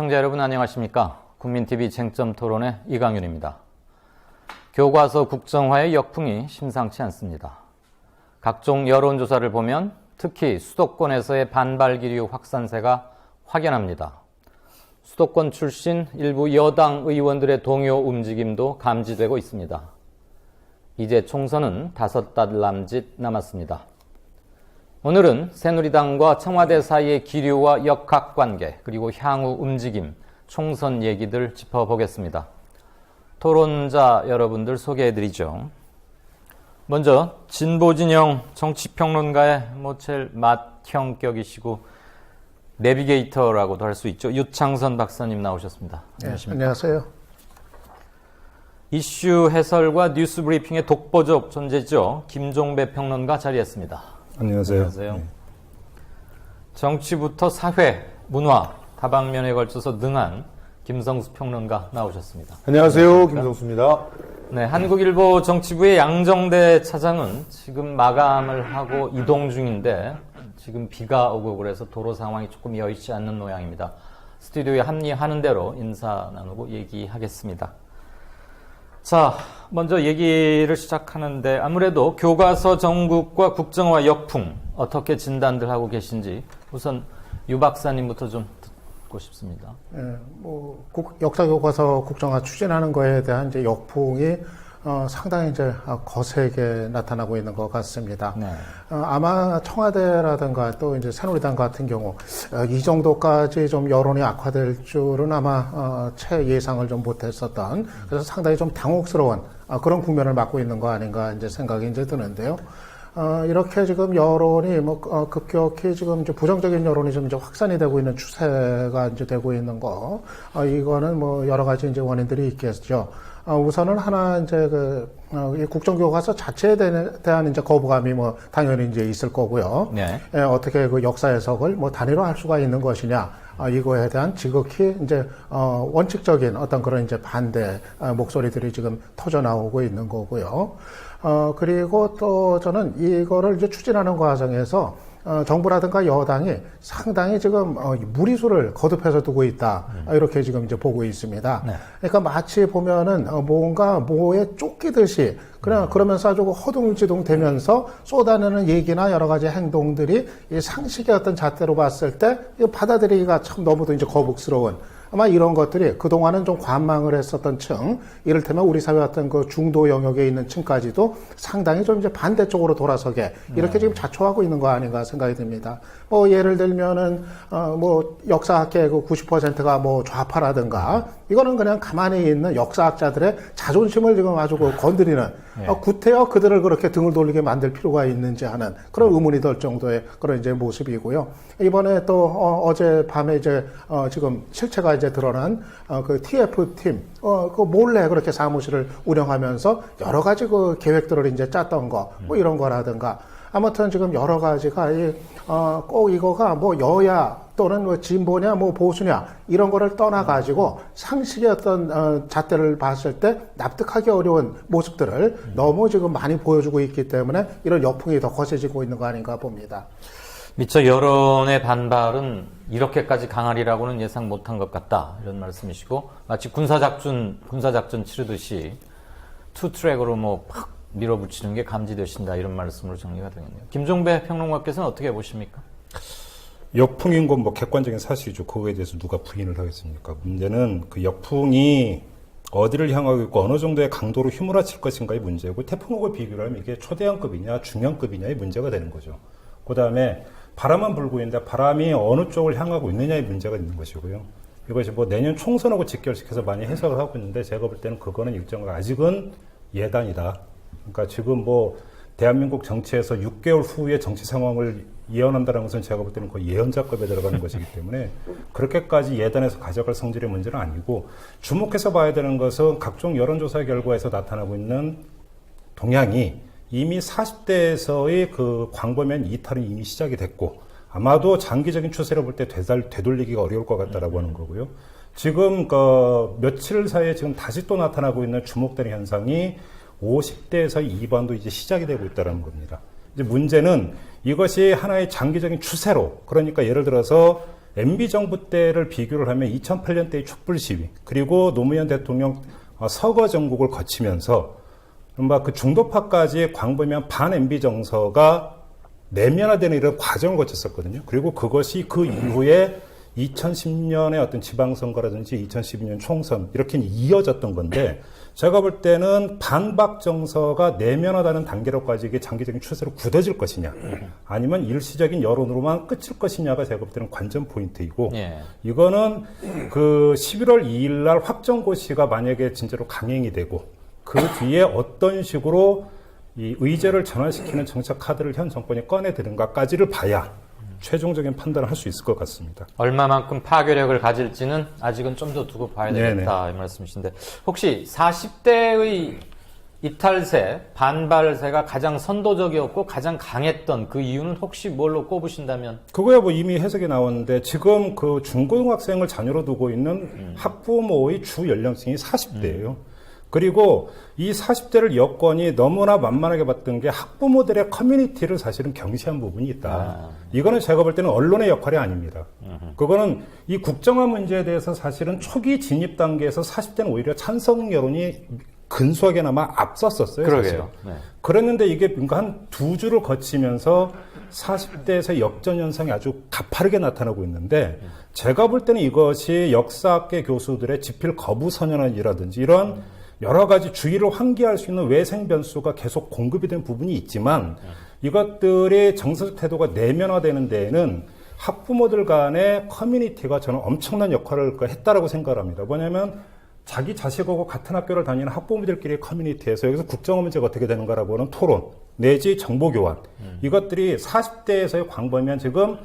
시청자 여러분 안녕하십니까? 국민TV 쟁점토론의 이강윤입니다. 교과서 국정화의 역풍이 심상치 않습니다. 각종 여론조사를 보면 특히 수도권에서의 반발 기류 확산세가 확연합니다. 수도권 출신 일부 여당 의원들의 동요 움직임도 감지되고 있습니다. 이제 총선은 5달 남짓 남았습니다. 오늘은 새누리당과 청와대 사이의 기류와 역학관계 그리고 향후 움직임, 총선 얘기들 짚어보겠습니다. 토론자 여러분들 소개해드리죠. 먼저 진보진영 정치평론가의 제일 맏형격이시고 내비게이터라고도 할 수 있죠. 유창선 박사님 나오셨습니다. 안녕하십니까? 네, 안녕하세요. 이슈 해설과 뉴스 브리핑의 독보적 존재죠. 김종배 평론가 자리했습니다. 안녕하세요. 안녕하세요. 네. 정치부터 사회, 문화, 다방면에 걸쳐서 능한 김성수 평론가 나오셨습니다. 안녕하세요. 김성수입니다. 네, 한국일보 정치부의 양정대 차장은 지금 마감을 하고 이동 중인데 지금 비가 오고 그래서 도로 상황이 조금 여의치 않는 모양입니다. 스튜디오에 합류하는 대로 인사 나누고 얘기하겠습니다. 자, 먼저 얘기를 시작하는데 아무래도 교과서 정국과 국정화 역풍 어떻게 진단들 하고 계신지 우선 유 박사님부터 좀 듣고 싶습니다. 네, 역사 교과서 국정화 추진하는 거에 대한 이제 역풍이 상당히 이제 거세게 나타나고 있는 것 같습니다. 네. 아마 청와대라든가 또 이제 새누리당 같은 경우 이 정도까지 좀 여론이 악화될 줄은 아마 채 예상을 좀 못했었던 그래서 상당히 좀 당혹스러운 그런 국면을 맞고 있는 거 아닌가 이제 생각이 이제 드는데요. 이렇게 지금 여론이 급격히 지금 이제 부정적인 여론이 좀 이제 확산이 되고 있는 추세가 이제 되고 있는 거, 이거는 여러 가지 이제 원인들이 있겠죠. 우선은 하나 이제 이 국정교과서 자체에 대한 이제 거부감이 당연히 이제 있을 거고요. 네. 어떻게 그 역사 해석을 단위로 할 수가 있는 것이냐, 이거에 대한 지극히 이제 원칙적인 어떤 그런 이제 반대 목소리들이 지금 터져 나오고 있는 거고요. 그리고 또 저는 이거를 이제 추진하는 과정에서 정부라든가 여당이 상당히 지금 무리수를 거듭해서 두고 있다. 이렇게 지금 이제 보고 있습니다. 네. 그러니까 마치 보면은 뭔가 뭐에 쫓기듯이 그러면서 아주 허둥지둥 되면서 쏟아내는 얘기나 여러 가지 행동들이 이 상식의 어떤 잣대로 봤을 때 받아들이기가 참 너무도 이제 거북스러운 아마 이런 것들이 그동안은 좀 관망을 했었던 층, 이를테면 우리 사회 어떤 그 중도 영역에 있는 층까지도 상당히 좀 이제 반대쪽으로 돌아서게 이렇게 지금 자초하고 있는 거 아닌가 생각이 듭니다. 예를 들면은, 역사학계 그 90%가 좌파라든가, 이거는 그냥 가만히 있는 역사학자들의 자존심을 지금 아주 건드리는, 구태여 그들을 그렇게 등을 돌리게 만들 필요가 있는지 하는 그런 의문이 들 정도의 그런 이제 모습이고요. 이번에 또, 어젯밤에 이제, 지금 실체가 이제 드러난, 그 TF팀, 그 몰래 그렇게 사무실을 운영하면서 여러 가지 그 계획들을 이제 짰던 거, 이런 거라든가, 아무튼 지금 여러 가지가 꼭 이거가 여야 또는 진보냐 보수냐 이런 거를 떠나 가지고 상식의 어떤 잣대를 봤을 때 납득하기 어려운 모습들을 너무 지금 많이 보여주고 있기 때문에 이런 역풍이 더 거세지고 있는 거 아닌가 봅니다. 미처 여론의 반발은 이렇게까지 강하리라고는 예상 못한 것 같다 이런 말씀이시고 마치 군사작전 치르듯이 투트랙으로 팍 밀어붙이는 게 감지되신다 이런 말씀으로 정리가 되겠네요. 김종배 평론가께서는 어떻게 보십니까? 역풍인 건 객관적인 사실이죠. 그거에 대해서 누가 부인을 하겠습니까? 문제는 그 역풍이 어디를 향하고 있고 어느 정도의 강도로 휘몰아칠 것인가의 문제고 태풍하고 비교를 하면 이게 초대형급이냐 중형급이냐의 문제가 되는 거죠. 그 다음에 바람은 불고 있는데 바람이 어느 쪽을 향하고 있느냐의 문제가 있는 것이고요. 이것이 내년 총선하고 직결시켜서 많이 해석을 하고 있는데 제가 볼 때는 그거는 일정한 아직은 예단이다. 그러니까 지금 대한민국 정치에서 6개월 후의 정치 상황을 예언한다는 것은 제가 볼 때는 거의 예언자급에 들어가는 것이기 때문에 그렇게까지 예단해서 가져갈 성질의 문제는 아니고 주목해서 봐야 되는 것은 각종 여론조사 결과에서 나타나고 있는 동향이 이미 40대에서의 그 광범위한 이탈은 이미 시작이 됐고 아마도 장기적인 추세를 볼 때 되돌리기가 어려울 것 같다라고 하는 거고요. 지금 며칠 사이에 지금 다시 또 나타나고 있는 주목되는 현상이 50대에서 2반도 이제 시작이 되고 있다는 겁니다. 이제 문제는 이것이 하나의 장기적인 추세로, 그러니까 예를 들어서 MB 정부 때를 비교를 하면 2008년 때의 촛불 시위 그리고 노무현 대통령 서거 정국을 거치면서 그 중도파까지 광범위한 반 MB 정서가 내면화되는 이런 과정을 거쳤었거든요. 그리고 그것이 그 이후에 2010년의 어떤 지방선거라든지 2012년 총선 이렇게 이어졌던 건데 제가 볼 때는 반박 정서가 내면화되는 단계로까지 이게 장기적인 추세로 굳어질 것이냐 아니면 일시적인 여론으로만 끝일 것이냐가 제가 볼 때는 관전 포인트이고 이거는 그 11월 2일 날 확정고시가 만약에 진짜로 강행이 되고 그 뒤에 어떤 식으로 이 의제를 전환시키는 정책 카드를 현 정권이 꺼내드는가까지를 봐야 최종적인 판단을 할 수 있을 것 같습니다. 얼마만큼 파괴력을 가질지는 아직은 좀 더 두고 봐야 되겠다 이 말씀이신데 혹시 40대의 이탈세, 반발세가 가장 선도적이었고 가장 강했던 그 이유는 혹시 뭘로 꼽으신다면? 그거야 뭐 이미 해석이 나왔는데 지금 그 중고등학생을 자녀로 두고 있는 학부모의 주 연령층이 40대예요. 그리고 이 40대를 여권이 너무나 만만하게 봤던 게 학부모들의 커뮤니티를 사실은 경시한 부분이 있다. 이거는 제가 볼 때는 언론의 역할이 아닙니다. 그거는 이 국정화 문제에 대해서 사실은 초기 진입 단계에서 40대는 오히려 찬성 여론이 근소하게나마 앞섰었어요. 그러게요. 네. 그랬는데 이게 뭔가 한 두 주를 거치면서 40대에서 역전 현상이 아주 가파르게 나타나고 있는데 제가 볼 때는 이것이 역사학계 교수들의 지필 거부 선언이라든지 이런 여러 가지 주의를 환기할 수 있는 외생 변수가 계속 공급이 된 부분이 있지만 이것들의 정서적 태도가 내면화되는 데에는 학부모들 간의 커뮤니티가 저는 엄청난 역할을 했다라고 생각을 합니다. 뭐냐면 자기 자식하고 같은 학교를 다니는 학부모들끼리의 커뮤니티에서 여기서 국정화 문제가 어떻게 되는가라고 하는 토론 내지 정보 교환 이것들이 40대에서의 광범위한 지금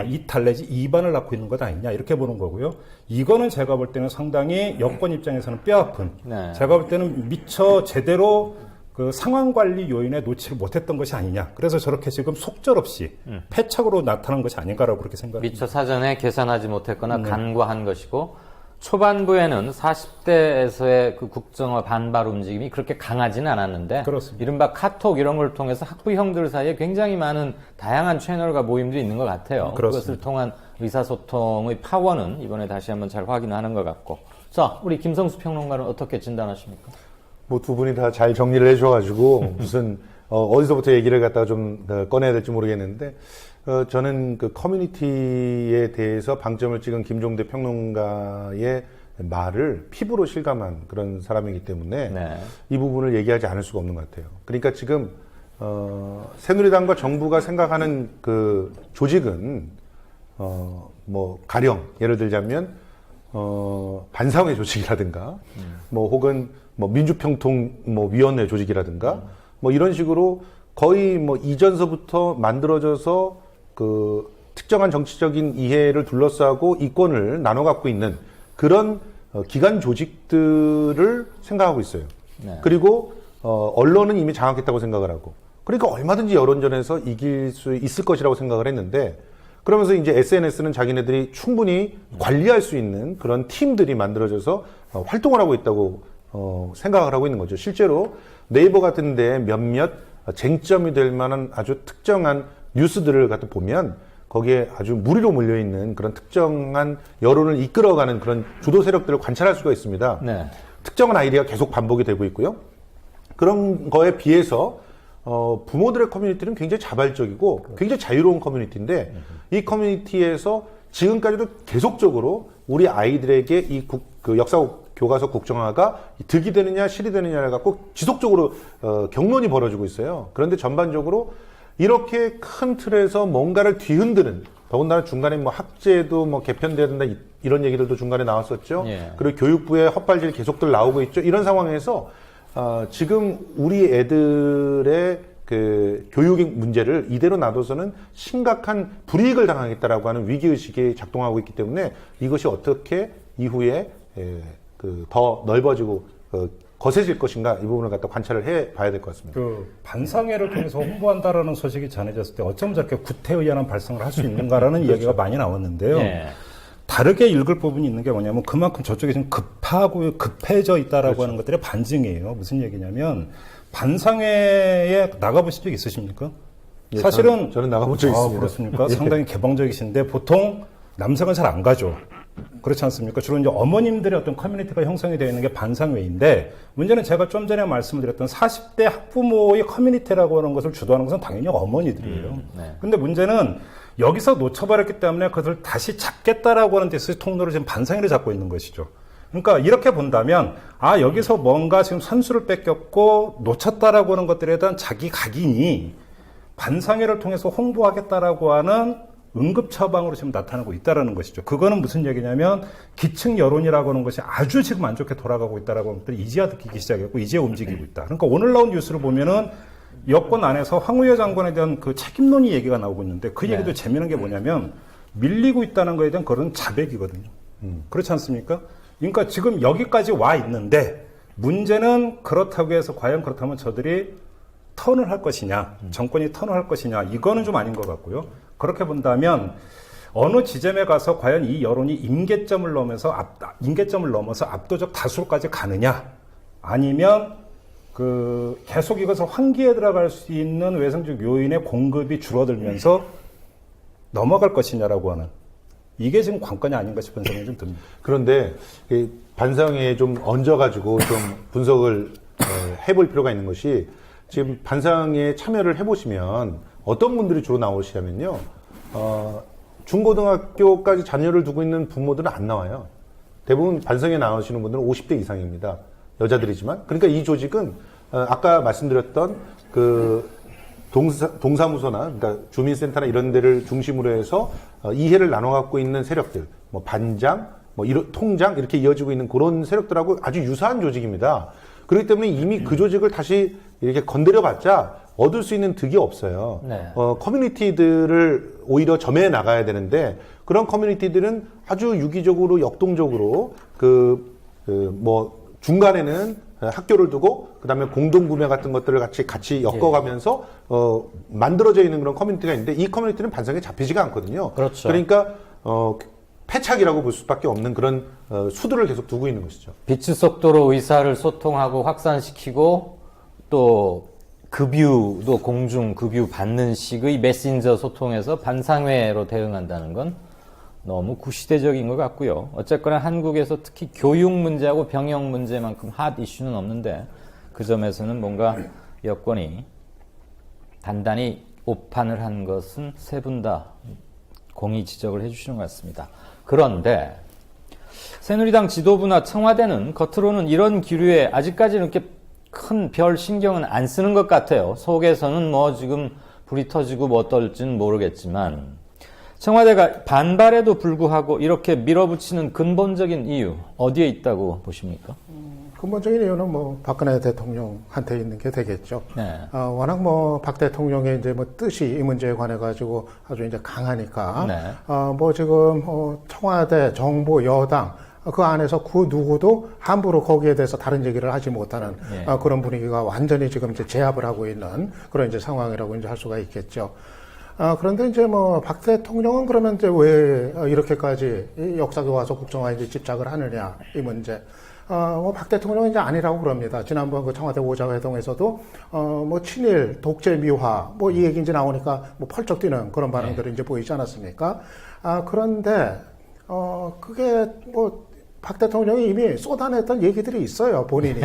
이탈 내지 이반을 낳고 있는 것 아니냐 이렇게 보는 거고요. 이거는 제가 볼 때는 상당히 여권 입장에서는 뼈아픈 제가 볼 때는 미처 제대로 그 상황 관리 요인에 놓지를 못했던 것이 아니냐. 그래서 저렇게 지금 속절없이 패착으로 나타난 것이 아닌가라고 그렇게 생각합니다. 미처 사전에 계산하지 못했거나 간과한 것이고 초반부에는 40대에서의 그 국정화 반발 움직임이 그렇게 강하지는 않았는데 그렇습니다. 이른바 카톡 이런 걸 통해서 학부형들 사이에 굉장히 많은 다양한 채널과 모임도 있는 것 같아요. 그렇습니다. 그것을 통한 의사소통의 파워는 이번에 다시 한번 잘 확인하는 것 같고 자, 우리 김성수 평론가는 어떻게 진단하십니까? 뭐 두 분이 다 잘 정리를 해줘가지고 무슨 어디서부터 얘기를 갖다가 좀 꺼내야 될지 모르겠는데 저는 그 커뮤니티에 대해서 방점을 찍은 김종대 평론가의 말을 피부로 실감한 그런 사람이기 때문에 이 부분을 얘기하지 않을 수가 없는 것 같아요. 그러니까 지금 새누리당과 정부가 생각하는 그 조직은 뭐 가령 예를 들자면 반사회 조직이라든가 뭐 혹은 뭐 민주평통 뭐 위원회 조직이라든가 뭐 이런 식으로 거의 뭐 이전서부터 만들어져서 그 특정한 정치적인 이해를 둘러싸고 이권을 나눠 갖고 있는 그런 기관 조직들을 생각하고 있어요. 그리고 언론은 이미 장악했다고 생각을 하고 그러니까 얼마든지 여론전에서 이길 수 있을 것이라고 생각을 했는데 그러면서 이제 SNS는 자기네들이 충분히 관리할 수 있는 그런 팀들이 만들어져서 활동을 하고 있다고 생각을 하고 있는 거죠. 실제로 네이버 같은 데 몇몇 쟁점이 될 만한 아주 특정한 뉴스들을 갖다 보면 거기에 아주 무리로 몰려있는 그런 특정한 여론을 이끌어가는 그런 주도 세력들을 관찰할 수가 있습니다. 특정한 아이디어가 계속 반복이 되고 있고요. 그런 거에 비해서 부모들의 커뮤니티는 굉장히 자발적이고 굉장히 자유로운 커뮤니티인데 이 커뮤니티에서 지금까지도 계속적으로 우리 아이들에게 그 역사 교과서 국정화가 득이 되느냐 실이 되느냐를 갖고 지속적으로 경론이 벌어지고 있어요. 그런데 전반적으로 이렇게 큰 틀에서 뭔가를 뒤흔드는 더군다나 중간에 뭐 학제도 뭐 개편돼야 된다 이런 얘기들도 중간에 나왔었죠. 그리고 교육부의 헛발질 계속들 나오고 있죠. 이런 상황에서 지금 우리 애들의 그 교육 문제를 이대로 놔둬서는 심각한 불이익을 당하겠다라고 하는 위기의식이 작동하고 있기 때문에 이것이 어떻게 이후에 그 더 넓어지고 거세질 것인가 이 부분을 갖다 관찰을 해봐야 될 것 같습니다. 그 반상회를 통해서 홍보한다라는 소식이 전해졌을 때 어쩜 저렇게 구태의연한 발상을 할 수 있는가라는 그렇죠. 이야기가 많이 나왔는데요. 다르게 읽을 부분이 있는 게 뭐냐면 그만큼 저쪽에 좀 급하고 급해져 있다라고 하는 것들의 반증이에요. 무슨 얘기냐면 반상회에 나가보신 적 있으십니까? 예, 사실은 저는 나가본 적 있습니다. 그렇습니까? 상당히 개방적이신데 보통 남성은 잘 안 가죠. 그렇지 않습니까? 주로 이제 어머님들의 어떤 커뮤니티가 형성이 되어 있는 게 반상회인데, 문제는 제가 좀 전에 말씀을 드렸던 40대 학부모의 커뮤니티라고 하는 것을 주도하는 것은 당연히 어머니들이에요. 네. 근데 문제는 여기서 놓쳐버렸기 때문에 그것을 다시 잡겠다라고 하는 데서 통로를 지금 반상회를 잡고 있는 것이죠. 그러니까 이렇게 본다면, 여기서 뭔가 지금 선수를 뺏겼고 놓쳤다라고 하는 것들에 대한 자기 각인이 반상회를 통해서 홍보하겠다라고 하는 응급 처방으로 지금 나타나고 있다라는 것이죠. 그거는 무슨 얘기냐면 기층 여론이라고 하는 것이 아주 지금 안 좋게 돌아가고 있다라고 하는 것들이 이제야 느끼기 시작했고 이제 움직이고 있다. 그러니까 오늘 나온 뉴스를 보면은 여권 안에서 황우여 장관에 대한 그 책임론이 얘기가 나오고 있는데 그 얘기도 재미있는 게 뭐냐면 밀리고 있다는 거에 대한 그런 자백이거든요. 그렇지 않습니까? 그러니까 지금 여기까지 와 있는데 문제는 그렇다고 해서 과연 그렇다면 저들이 턴을 할 것이냐, 정권이 턴을 할 것이냐, 이거는 좀 아닌 것 같고요. 그렇게 본다면 어느 지점에 가서 과연 이 여론이 임계점을 넘어서 압도적 다수까지 가느냐, 아니면 계속 이것을 환기에 들어갈 수 있는 외성적 요인의 공급이 줄어들면서 넘어갈 것이냐라고 하는, 이게 지금 관건이 아닌가 싶은 생각이 좀 듭니다. 그런데 이 반상회에 좀 얹어가지고 좀 분석을 해볼 필요가 있는 것이, 지금 반상회에 참여를 해보시면 어떤 분들이 주로 나오시냐면요, 중고등학교까지 자녀를 두고 있는 부모들은 안 나와요. 대부분 반상회에 나오시는 분들은 50대 이상입니다. 여자들이지만. 그러니까 이 조직은 아까 말씀드렸던 그 동사무소나, 그러니까 주민센터나 이런 데를 중심으로 해서 이해를 나눠 갖고 있는 세력들, 뭐 반장, 뭐 통장 이렇게 이어지고 있는 그런 세력들하고 아주 유사한 조직입니다. 그렇기 때문에 이미 그 조직을 다시 이렇게 건드려봤자 얻을 수 있는 득이 없어요. 네. 커뮤니티들을 오히려 점해 나가야 되는데, 그런 커뮤니티들은 아주 유기적으로 역동적으로 뭐 중간에는 학교를 두고 그다음에 공동구매 같은 것들을 같이 엮어가면서 만들어져 있는 그런 커뮤니티가 있는데, 이 커뮤니티는 반상에 잡히지가 않거든요. 그렇죠. 그러니까 패착이라고 볼 수밖에 없는 그런 수들을 계속 두고 있는 것이죠. 빛의 속도로 의사를 소통하고 확산시키고 또 급유도 공중 급유 받는 식의 메신저 소통에서 반상회로 대응한다는 건 너무 구시대적인 것 같고요. 어쨌거나 한국에서 특히 교육 문제하고 병역 문제만큼 핫 이슈는 없는데, 그 점에서는 뭔가 여권이 단단히 오판을 한 것은 세 분 다 공히 지적을 해주시는 것 같습니다. 그런데 새누리당 지도부나 청와대는 겉으로는 이런 기류에 아직까지는 이렇게 큰 별 신경은 안 쓰는 것 같아요. 속에서는 뭐 지금 불이 터지고 뭐 어떨지는 모르겠지만, 청와대가 반발에도 불구하고 이렇게 밀어붙이는 근본적인 이유 어디에 있다고 보십니까? 근본적인 이유는 뭐 박근혜 대통령한테 있는 게 되겠죠. 네. 워낙 뭐 박 대통령의 이제 뭐 뜻이 이 문제에 관해 가지고 아주 이제 강하니까. 네. 뭐 지금 청와대, 정부, 여당 그 안에서 그 누구도 함부로 거기에 대해서 다른 얘기를 하지 못하는 그런 분위기가 완전히 지금 이제 제압을 하고 있는 그런 이제 상황이라고 이제 할 수가 있겠죠. 그런데 이제 뭐 박 대통령은 그러면 이제 왜 이렇게까지 이 역사교과서 국정화에 이제 집착을 하느냐, 이 문제. 뭐 박 대통령은 이제 아니라고 그럽니다. 지난번 그 청와대 오자회동에서도 뭐 친일, 독재 미화 뭐 이 얘기 이제 나오니까 뭐 펄쩍 뛰는 그런 반응들이 이제 보이지 않았습니까? 그런데 그게 뭐 박 대통령이 이미 쏟아냈던 얘기들이 있어요, 본인이.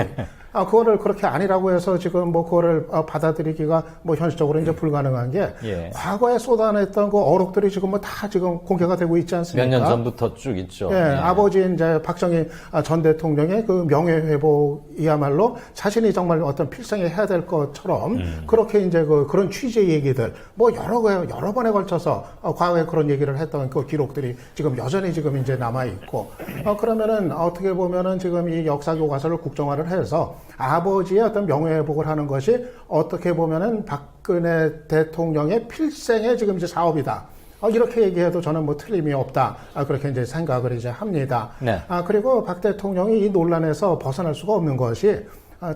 그거를 그렇게 아니라고 해서 지금 뭐 그거를 받아들이기가 뭐 현실적으로 이제 불가능한 게, 과거에 쏟아냈던 그 어록들이 지금 뭐 다 지금 공개가 되고 있지 않습니까? 몇 년 전부터 쭉 있죠. 아버지 이제 박정희 전 대통령의 그 명예회복이야말로 자신이 정말 어떤 필생에 해야 될 것처럼 그렇게 이제 그런 취지의 얘기들 뭐 여러 번에 걸쳐서 과거에 그런 얘기를 했던 그 기록들이 지금 여전히 지금 이제 남아 있고, 그러면은 어떻게 보면은 지금 이 역사 교과서를 국정화를 해서 아버지의 어떤 명예회복을 하는 것이 어떻게 보면은 박근혜 대통령의 필생의 지금 이제 사업이다. 이렇게 얘기해도 저는 뭐 틀림이 없다. 그렇게 이제 생각을 이제 합니다. 네. 그리고 박 대통령이 이 논란에서 벗어날 수가 없는 것이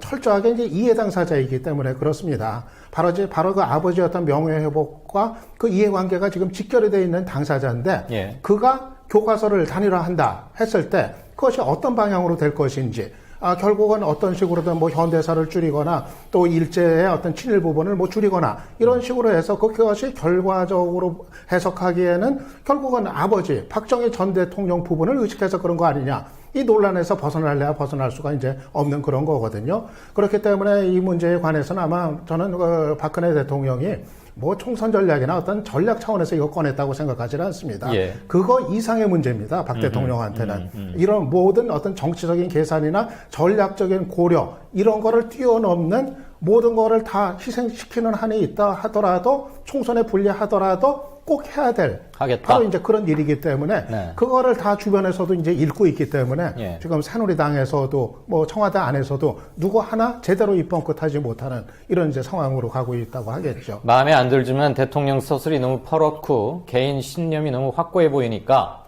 철저하게 이제 이해 당사자이기 때문에 그렇습니다. 바로 그 아버지의 어떤 명예회복과 그 이해관계가 지금 직결이 되어 있는 당사자인데, 그가 교과서를 단일화한다 했을 때 그것이 어떤 방향으로 될 것인지, 결국은 어떤 식으로든 뭐 현대사를 줄이거나 또 일제의 어떤 친일 부분을 뭐 줄이거나 이런 식으로 해서 그것이 결과적으로 해석하기에는 결국은 아버지 박정희 전 대통령 부분을 의식해서 그런 거 아니냐. 이 논란에서 벗어날래야 벗어날 수가 이제 없는 그런 거거든요. 그렇기 때문에 이 문제에 관해서는 아마 저는 박근혜 대통령이 뭐 총선 전략이나 어떤 전략 차원에서 이거 꺼냈다고 생각하지는 않습니다. 예. 그거 이상의 문제입니다. 박 대통령한테는. 이런 모든 어떤 정치적인 계산이나 전략적인 고려 이런 거를 뛰어넘는 모든 거를 다 희생시키는 한이 있다 하더라도 총선에 불리하더라도 꼭 해야 될 하겠다. 바로 이제 그런 일이기 때문에 네. 그거를 다 주변에서도 이제 읽고 있기 때문에 예. 지금 새누리당에서도 뭐 청와대 안에서도 누구 하나 제대로 입번 끝하지 못하는 이런 이제 상황으로 가고 있다고 하겠죠. 마음에 안 들지만 대통령 서술이 너무 퍼렇고 개인 신념이 너무 확고해 보이니까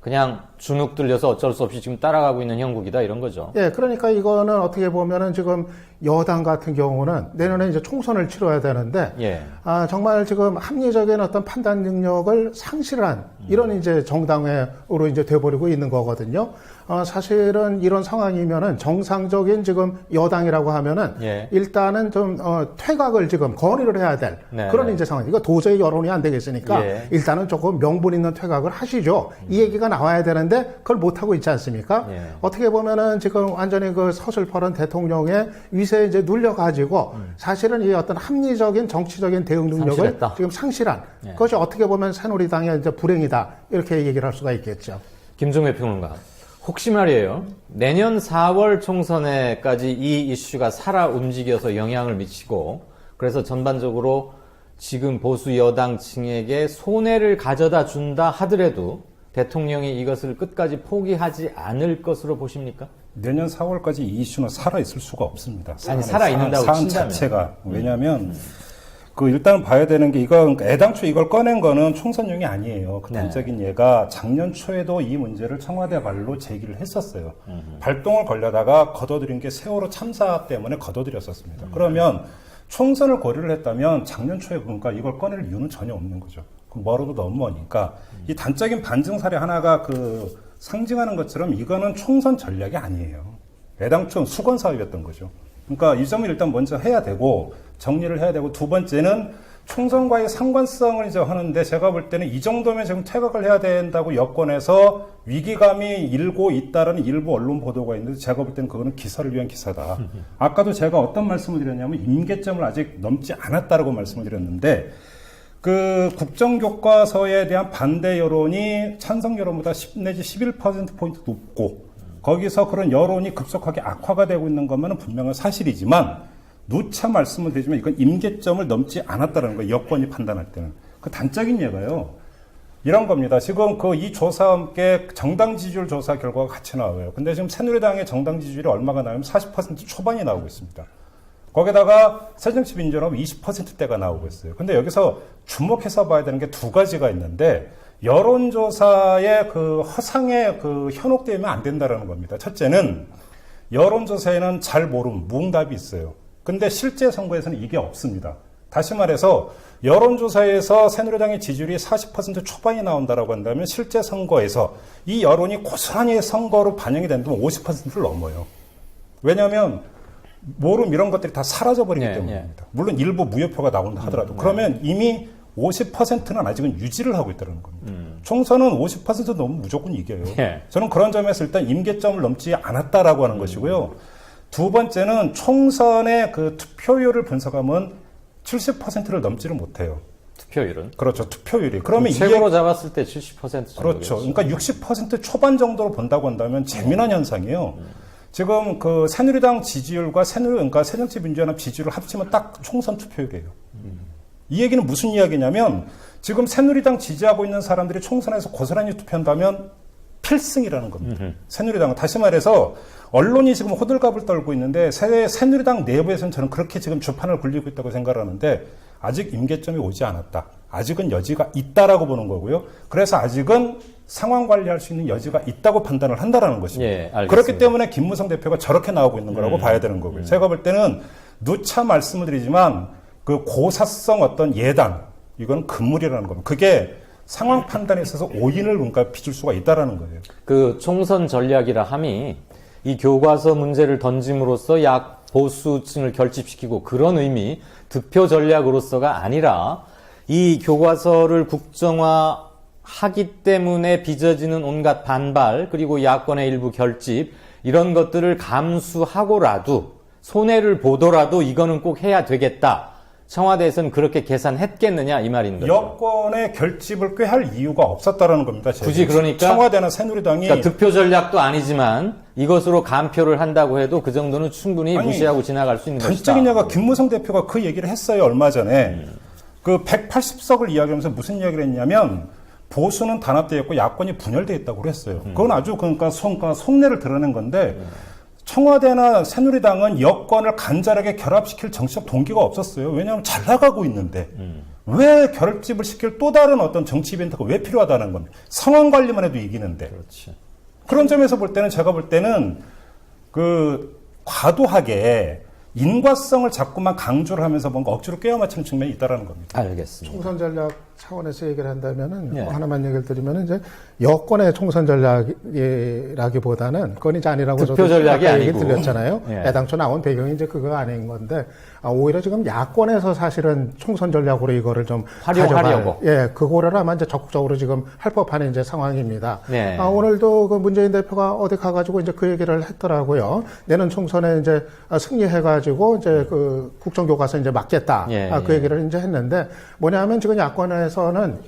그냥 주눅 들려서 어쩔 수 없이 지금 따라가고 있는 형국이다 이런 거죠. 예, 그러니까 이거는 어떻게 보면은 지금 여당 같은 경우는 내년에 이제 총선을 치러야 되는데, 예. 정말 지금 합리적인 어떤 판단 능력을 상실한 이런 이제 정당으로 이제 돼버리고 있는 거거든요. 사실은 이런 상황이면은 정상적인 지금 여당이라고 하면은 예. 일단은 좀 퇴각을 지금 건의를 해야 될 네, 그런 네. 이제 상황. 이거 도저히 여론이 안 되겠으니까 예. 일단은 조금 명분 있는 퇴각을 하시죠. 이 얘기가 나와야 되는데 그걸 못 하고 있지 않습니까? 예. 어떻게 보면은 지금 완전히 그 서슬퍼런 대통령의 위세에 이제 눌려가지고 사실은 이 어떤 합리적인 정치적인 대응 능력을 상실했다. 지금 상실한 예. 그것이 어떻게 보면 새누리당의 이제 불행이다 이렇게 얘기를 할 수가 있겠죠. 김종배 평론가. 혹시 말이에요. 내년 4월 총선에까지 이 이슈가 살아 움직여서 영향을 미치고 그래서 전반적으로 지금 보수 여당층에게 손해를 가져다 준다 하더라도 대통령이 이것을 끝까지 포기하지 않을 것으로 보십니까? 내년 4월까지 이 이슈는 살아있을 수가 없습니다. 아니, 살아있는다고 사안 친다면. 자체가. 왜냐하면 일단 봐야 되는 게 그러니까 애당초 이걸 꺼낸 거는 총선용이 아니에요. 그 네. 단적인 예가 작년 초에도 이 문제를 청와대 말로 제기를 했었어요. 발동을 걸려다가 걷어들인 게 세월호 참사 때문에 걷어들였었습니다. 그러면 총선을 고려를 했다면 작년 초에 그러니까 이걸 꺼낼 이유는 전혀 없는 거죠. 멀어도 너무 머니까 이 단적인 반증 사례 하나가 상징하는 것처럼 이거는 총선 전략이 아니에요. 애당초 수건 사업이었던 거죠. 그러니까 이 점을 일단 먼저 해야 되고 정리를 해야 되고 두 번째는 총선과의 상관성을 이제 하는데 제가 볼 때는 이 정도면 지금 퇴각을 해야 된다고 여권에서 위기감이 일고 있다라는 일부 언론 보도가 있는데 제가 볼 때는 그거는 기사를 위한 기사다. 아까도 제가 어떤 말씀을 드렸냐면 임계점을 아직 넘지 않았다라고 말씀을 드렸는데 국정교과서에 대한 반대 여론이 찬성 여론보다 10 내지 11%포인트 높고 거기서 그런 여론이 급속하게 악화가 되고 있는 것만은 분명한 사실이지만 누차 말씀을 드리지만 이건 임계점을 넘지 않았다는 거예요. 여권이 판단할 때는. 그 단적인 예가요. 이런 겁니다. 지금 이 조사와 함께 정당 지지율 조사 결과가 같이 나와요. 근데 지금 새누리당의 정당 지지율이 얼마가 나오면 40% 초반이 나오고 있습니다. 거기다가 새정치민주연합 20%대가 나오고 있어요. 근데 여기서 주목해서 봐야 되는 게 두 가지가 있는데 여론조사의 허상에 현혹되면 안 된다는 겁니다. 첫째는 여론조사에는 잘 모름, 무응답이 있어요. 근데 실제 선거에서는 이게 없습니다. 다시 말해서 여론조사에서 새누리당의 지지율이 40% 초반이 나온다라고 한다면 실제 선거에서 이 여론이 고스란히 선거로 반영이 된다면 50%를 넘어요. 왜냐하면 모름 이런 것들이 다 사라져버리기 때문입니다. 물론 일부 무효표가 나온다 하더라도 그러면 이미 50%는 아직은 유지를 하고 있다는 겁니다. 총선은 50% 넘으면 무조건 이겨요. 예. 저는 그런 점에서 일단 임계점을 넘지 않았다라고 하는 것이고요. 두 번째는 총선의 투표율을 분석하면 70%를 넘지를 못해요. 투표율은? 그렇죠. 투표율이. 그러면 최고로 잡았을 때 70% 정도. 그렇죠. 그러니까 60% 초반 정도로 본다고 한다면 재미난 현상이에요. 지금 새누리당 지지율과 그러니까 새정치민주연합 지지율을 합치면 딱 총선 투표율이에요. 이 얘기는 무슨 이야기냐면 지금 새누리당 지지하고 있는 사람들이 총선에서 고스란히 투표한다면 필승이라는 겁니다. 새누리당은 다시 말해서 언론이 지금 호들갑을 떨고 있는데 새누리당 내부에서는 저는 그렇게 지금 주판을 굴리고 있다고 생각하는데 아직 임계점이 오지 않았다. 아직은 여지가 있다라고 보는 거고요. 그래서 아직은 상황 관리할 수 있는 여지가 있다고 판단을 한다라는 것입니다. 예, 알겠습니다. 그렇기 때문에 김무성 대표가 저렇게 나오고 있는 거라고 봐야 되는 거고요. 제가 볼 때는 누차 말씀을 드리지만 고사성 어떤 예단 이건 금물이라는 겁니다. 그게 상황 판단에 있어서 오인을 그러니까 빚을 수가 있다라는 거예요. 총선 전략이라 함이 이 교과서 문제를 던짐으로써 보수층을 결집시키고 그런 의미, 득표 전략으로서가 아니라 이 교과서를 국정화하기 때문에 빚어지는 온갖 반발, 그리고 야권의 일부 결집, 이런 것들을 감수하고라도 손해를 보더라도 이거는 꼭 해야 되겠다. 청와대에서는 그렇게 계산했겠느냐 이 말인 거죠. 여권의 결집을 꾀할 이유가 없었다라는 겁니다. 굳이 그러니까 청와대나 새누리당이 그러니까 득표 전략도 아니지만 이것으로 감표를 한다고 해도 그 정도는 충분히 무시하고 지나갈 수 있는 것이다. 단적이냐가 김무성 대표가 그 얘기를 했어요. 얼마 전에 그 180석을 이야기하면서 무슨 이야기를 했냐면 보수는 단합되었고 야권이 분열되어 있다고 그랬어요. 그건 아주 그러니까 속내를 드러낸 건데 청와대나 새누리당은 여권을 간절하게 결합시킬 정치적 동기가 없었어요. 왜냐하면 잘 나가고 있는데 왜 결집을 시킬 또 다른 어떤 정치 이벤트가 왜 필요하다는 겁니다. 상황 관리만 해도 이기는데. 그렇지. 그런 점에서 볼 때는 제가 볼 때는 그 과도하게 인과성을 자꾸만 강조를 하면서 뭔가 억지로 꿰어 맞추는 측면이 있다라는 겁니다. 알겠습니다. 총선 전략 차원에서 얘기를 한다면은 네. 하나만 얘기를 드리면은 이제 여권의 총선 전략이라기보다는 그건 이제 아니라고 득표 전략이 아까 얘기 아니고. 드렸잖아요. 예. 애당초 나온 배경이 이제 그거 아닌 건데 오히려 지금 야권에서 사실은 총선 전략으로 이거를 좀 활용하려고. 그거를 아마 이제 적극적으로 지금 할 법한 이제 상황입니다. 네. 오늘도 그 문재인 대표가 어디 가가지고 이제 그 얘기를 했더라고요. 내년 총선에 이제 승리해가지고 이제 그 국정교과서 이제 맡겠다. 그 얘기를 이제 했는데 뭐냐면 지금 야권에서는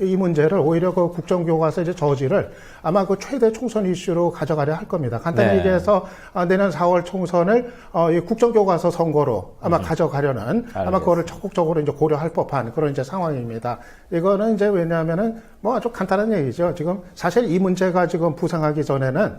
이 문제를 오히려 그 국정교과서 이제 저지를 아마 그 최대 총선 이슈로 가져가려 할 겁니다. 간단히 얘기해서 내년 4월 총선을 이 국정교과서 선거로 아마 가져가려는 아마 그거를 적극적으로 이제 고려할 법한 그런 이제 상황입니다. 이거는 이제 왜냐하면은 뭐 아주 간단한 얘기죠. 지금 사실 이 문제가 지금 부상하기 전에는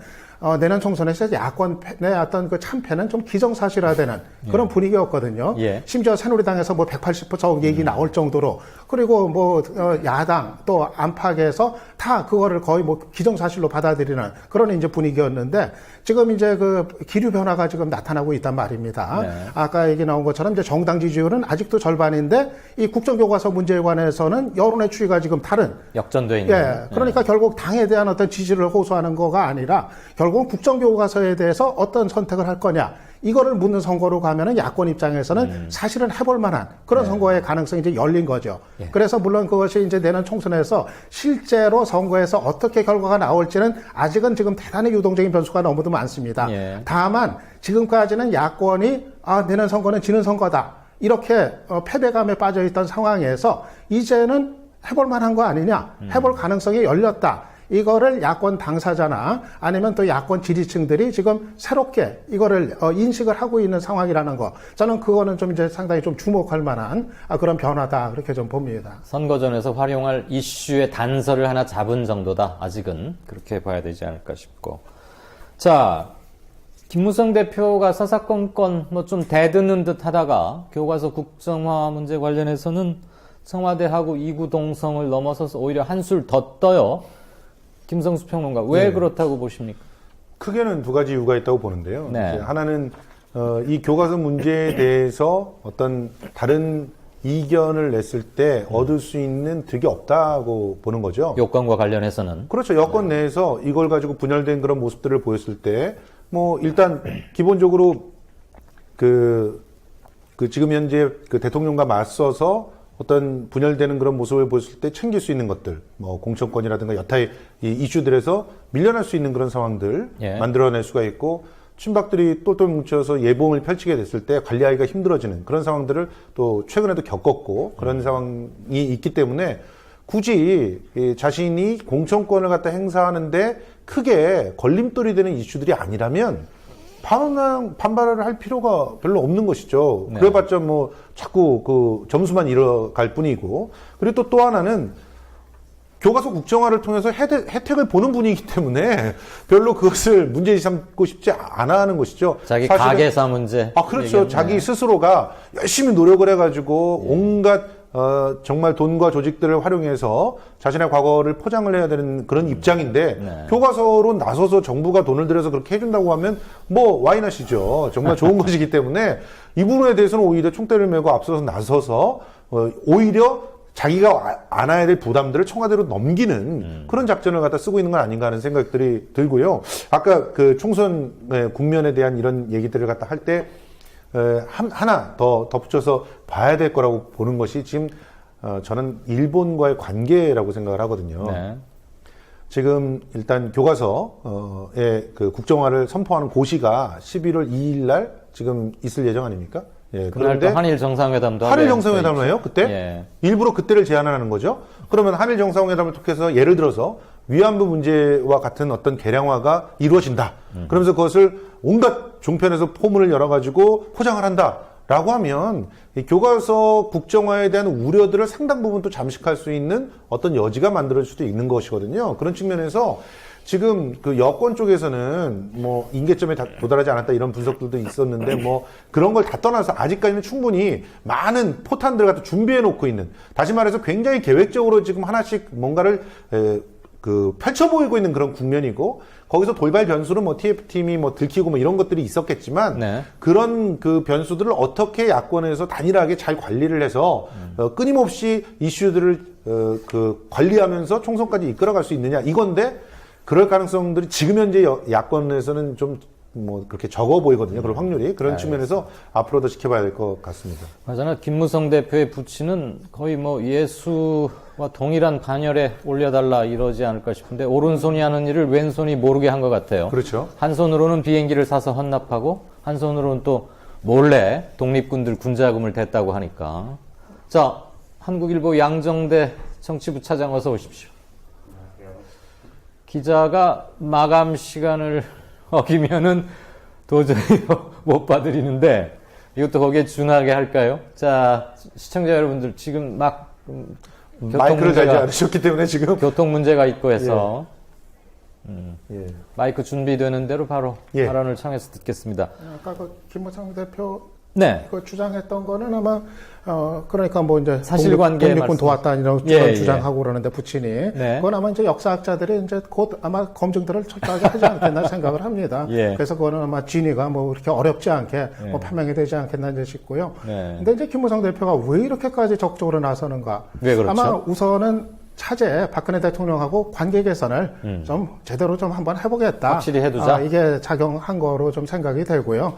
내년 총선에서 야권의 어떤 그 참패는 좀 기정사실화되는 그런 분위기였거든요. 심지어 새누리당에서 뭐 180% 얘기 나올 정도로 그리고 뭐 야당 또 안팎에서 다 그거를 거의 뭐 기정사실로 받아들이는 그런 이제 분위기였는데 지금 이제 그 기류 변화가 지금 나타나고 있단 말입니다. 아까 얘기 나온 것처럼 이제 정당 지지율은 아직도 절반인데 이 국정교과서 문제에 관해서는 여론의 추이가 지금 다른 역전돼 있는. 그러니까 결국 당에 대한 어떤 지지를 호소하는 거가 아니라 결국은 국정교과서에 대해서 어떤 선택을 할 거냐 이거를 묻는 선거로 가면은 야권 입장에서는 사실은 해볼 만한 그런 선거의 가능성이 이제 열린 거죠. 그래서 물론 그것이 이제 내년 총선에서 실제로 선거에서 어떻게 결과가 나올지는 아직은 지금 대단히 유동적인 변수가 너무도 많습니다. 다만 지금까지는 야권이 내년 선거는 지는 선거다 이렇게 패배감에 빠져 있던 상황에서 이제는 해볼 만한 거 아니냐 해볼 가능성이 열렸다. 이거를 야권 당사자나 아니면 또 야권 지지층들이 지금 새롭게 이거를 인식을 하고 있는 상황이라는 거. 저는 그거는 좀 이제 상당히 좀 주목할 만한 그런 변화다. 그렇게 좀 봅니다. 선거전에서 활용할 이슈의 단서를 하나 잡은 정도다. 아직은 그렇게 봐야 되지 않을까 싶고. 자, 김무성 대표가 사사건건 뭐 좀 대드는 듯 하다가 교과서 국정화 문제 관련해서는 청와대하고 이구동성을 넘어서서 오히려 한술 더 떠요. 김성수 평론가, 왜 그렇다고 보십니까? 크게는 두 가지 이유가 있다고 보는데요. 네. 하나는 이 교과서 문제에 대해서 어떤 다른 이견을 냈을 때 얻을 수 있는 득이 없다고 보는 거죠. 여권과 관련해서는. 그렇죠. 여권 내에서 이걸 가지고 분열된 그런 모습들을 보였을 때, 뭐 일단 기본적으로 그 지금 현재 그 대통령과 맞서서 어떤 분열되는 그런 모습을 보였을 때 챙길 수 있는 것들, 뭐 공천권이라든가 여타의 이 이슈들에서 밀려날 수 있는 그런 상황들 만들어낼 수가 있고, 친박들이 똘똘 뭉쳐서 예봉을 펼치게 됐을 때 관리하기가 힘들어지는 그런 상황들을 또 최근에도 겪었고 그런 상황이 있기 때문에 굳이 자신이 공천권을 갖다 행사하는데 크게 걸림돌이 되는 이슈들이 아니라면 반발을 할 필요가 별로 없는 것이죠. 그래봤자 뭐 자꾸 그 점수만 잃어갈 뿐이고, 그리고 또 하나는 교과서 국정화를 통해서 혜택을 보는 분이기 때문에 별로 그것을 문제 삼고 싶지 않아 하는 것이죠. 자기 가계사 문제. 그렇죠. 얘기했네. 자기 스스로가 열심히 노력을 해가지고 온갖 정말 돈과 조직들을 활용해서 자신의 과거를 포장을 해야 되는 그런 입장인데 교과서로 나서서 정부가 돈을 들여서 그렇게 해준다고 하면 뭐 와이낫이죠. 정말 좋은 것이기 때문에 이 부분에 대해서는 오히려 총대를 메고 앞서서 나서서 오히려 자기가 안아야 될 부담들을 청와대로 넘기는 그런 작전을 갖다 쓰고 있는 건 아닌가 하는 생각들이 들고요. 아까 그 총선 국면에 대한 이런 얘기들을 갖다 할 때 하나 더 덧붙여서 봐야 될 거라고 보는 것이 지금 저는 일본과의 관계라고 생각을 하거든요. 네. 지금 일단 교과서의 그 국정화를 선포하는 고시가 11월 2일 날 지금 있을 예정 아닙니까? 예, 그날 또 한일 정상회담도 한일 정상회담을 해요? 그때? 예. 일부러 그때를 제안하는 거죠? 그러면 한일 정상회담을 통해서 예를 들어서 위안부 문제와 같은 어떤 개량화가 이루어진다. 그러면서 그것을 온갖 종편에서 포문을 열어가지고 포장을 한다. 라고 하면 이 교과서 국정화에 대한 우려들을 상당 부분 또 잠식할 수 있는 어떤 여지가 만들어질 수도 있는 것이거든요. 그런 측면에서 지금 그 여권 쪽에서는 뭐 임계점에 도달하지 않았다 이런 분석들도 있었는데 뭐 그런 걸 다 떠나서 아직까지는 충분히 많은 포탄들을 갖다 준비해 놓고 있는, 다시 말해서 굉장히 계획적으로 지금 하나씩 뭔가를 그 펼쳐 보이고 있는 그런 국면이고, 거기서 돌발 변수로 뭐 TF팀이 뭐 들키고 뭐 이런 것들이 있었겠지만 네. 그런 그 변수들을 어떻게 야권에서 단일하게 잘 관리를 해서 끊임없이 이슈들을 그 관리하면서 총선까지 이끌어갈 수 있느냐 이건데, 그럴 가능성들이 지금 현재 야권에서는 좀 뭐 그렇게 적어 보이거든요. 그런 확률이. 그런 측면에서 앞으로 더 지켜봐야 될 것 같습니다. 맞아요. 김무성 대표의 부치는 거의 뭐 예수와 동일한 반열에 올려달라 이러지 않을까 싶은데, 오른손이 하는 일을 왼손이 모르게 한 것 같아요. 그렇죠. 한 손으로는 비행기를 사서 헌납하고 한 손으로는 또 몰래 독립군들 군자금을 댔다고 하니까. 자, 한국일보 양정대 정치부 차장 어서 오십시오. 기자가 마감 시간을 어기면은 도저히 못 봐드리는데 이것도 거기에 준하게 할까요? 자, 시청자 여러분들 지금 막 마이크를 달지 않으셨기 때문에 지금 교통 문제가 있고 해서 예. 마이크 준비되는 대로 바로 예. 발언을 청해서 듣겠습니다. 아까 그 김무성 대표 네. 그 주장했던 거는 아마 그러니까 뭐 이제 사실관계 독립군 말씀. 도왔다 이런 예, 주장하고 그러는데 부친이 네. 그건 아마 이제 역사학자들이 이제 곧 아마 검증들을 철저하게 하지 않겠나 생각을 합니다. 예. 그래서 그거는 아마 진위가 뭐 그렇게 어렵지 않게 뭐 판명이 되지 않겠나 이제 싶고요. 네. 근데 이제 김무성 대표가 왜 이렇게까지 적극적으로 나서는가? 왜 그렇죠? 아마 우선은 차제 박근혜 대통령하고 관계 개선을 좀 제대로 좀 한번 해보겠다. 확실히 해두자. 이게 작용한 거로 좀 생각이 되고요.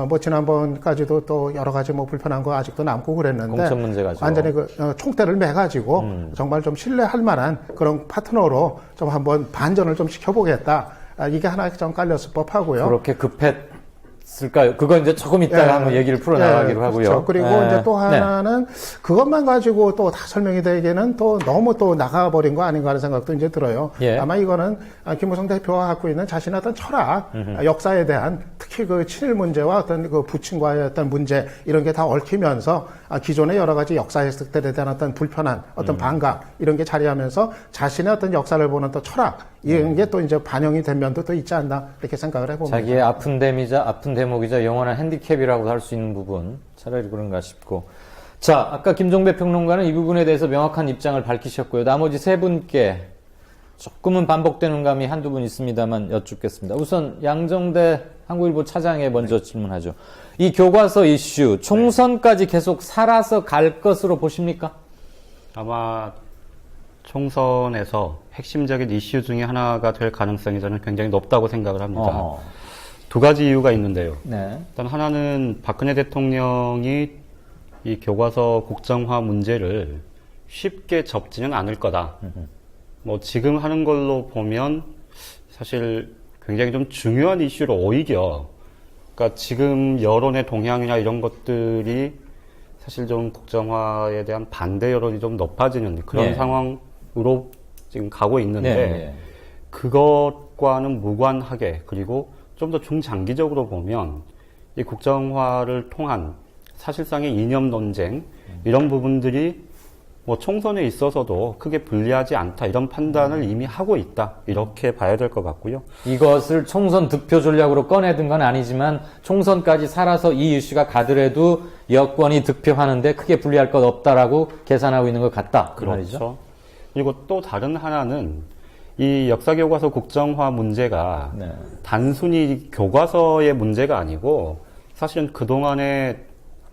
뭐 지난번까지도 또 여러 가지 뭐 불편한 거 아직도 남고 그랬는데 공천 문제 가지고. 완전히 그 총대를 매가지고 정말 좀 신뢰할 만한 그런 파트너로 좀 한번 반전을 좀 시켜보겠다. 이게 하나 좀 깔렸을 법하고요. 그렇게 급했을까요? 그건 이제 조금 이따가 한번 얘기를 풀어나가기로 하고요. 그렇죠. 그리고 예. 이제 또 하나는 그것만 가지고 또 다 설명이 되기에는 또 너무 또 나가버린 거 아닌가 하는 생각도 이제 들어요. 예. 아마 이거는 김무성 대표가 갖고 있는 자신의 어떤 철학, 역사에 대한 특히 그 친일 문제와 어떤 그 부친과의 어떤 문제 이런 게 다 얽히면서 기존의 여러 가지 역사 해석들에 대한 어떤 불편한 어떤 반감 이런 게 자리하면서 자신의 어떤 역사를 보는 또 철학 이런 게 또 이제 반영이 된 면도 또 있지 않나 이렇게 생각을 해봅니다. 자기의 아픈 데미자, 아픈 대목이자 영원한 핸디캡이라고 할 수 있는 부분, 차라리 그런가 싶고. 자, 아까 김종배 평론가는 이 부분에 대해서 명확한 입장을 밝히셨고요. 나머지 세 분께 조금은 반복되는 감이 한두 분 있습니다만 여쭙겠습니다. 우선 양정대 한국일보 차장에 먼저 질문하죠. 이 교과서 이슈, 총선까지 계속 살아서 갈 것으로 보십니까? 아마 총선에서 핵심적인 이슈 중에 하나가 될 가능성이 저는 굉장히 높다고 생각을 합니다. 두 가지 이유가 있는데요. 네. 일단 하나는 박근혜 대통령이 이 교과서 국정화 문제를 쉽게 접지는 않을 거다. 뭐 지금 하는 걸로 보면 사실 굉장히 좀 중요한 이슈로 오히려, 그러니까 지금 여론의 동향이나 이런 것들이 사실 좀 국정화에 대한 반대 여론이 좀 높아지는 그런 예. 상황으로 지금 가고 있는데 네. 그것과는 무관하게, 그리고 좀 더 중장기적으로 보면 이 국정화를 통한 사실상의 이념 논쟁 이런 부분들이 뭐 총선에 있어서도 크게 불리하지 않다 이런 판단을 이미 하고 있다 이렇게 봐야 될 것 같고요. 이것을 총선 득표 전략으로 꺼내든 건 아니지만 총선까지 살아서 이 이슈가 가더라도 여권이 득표하는데 크게 불리할 것 없다라고 계산하고 있는 것 같다. 그 말이죠. 그렇죠. 그리고 또 다른 하나는 이 역사교과서 국정화 문제가 네. 단순히 교과서의 문제가 아니고 사실은 그동안에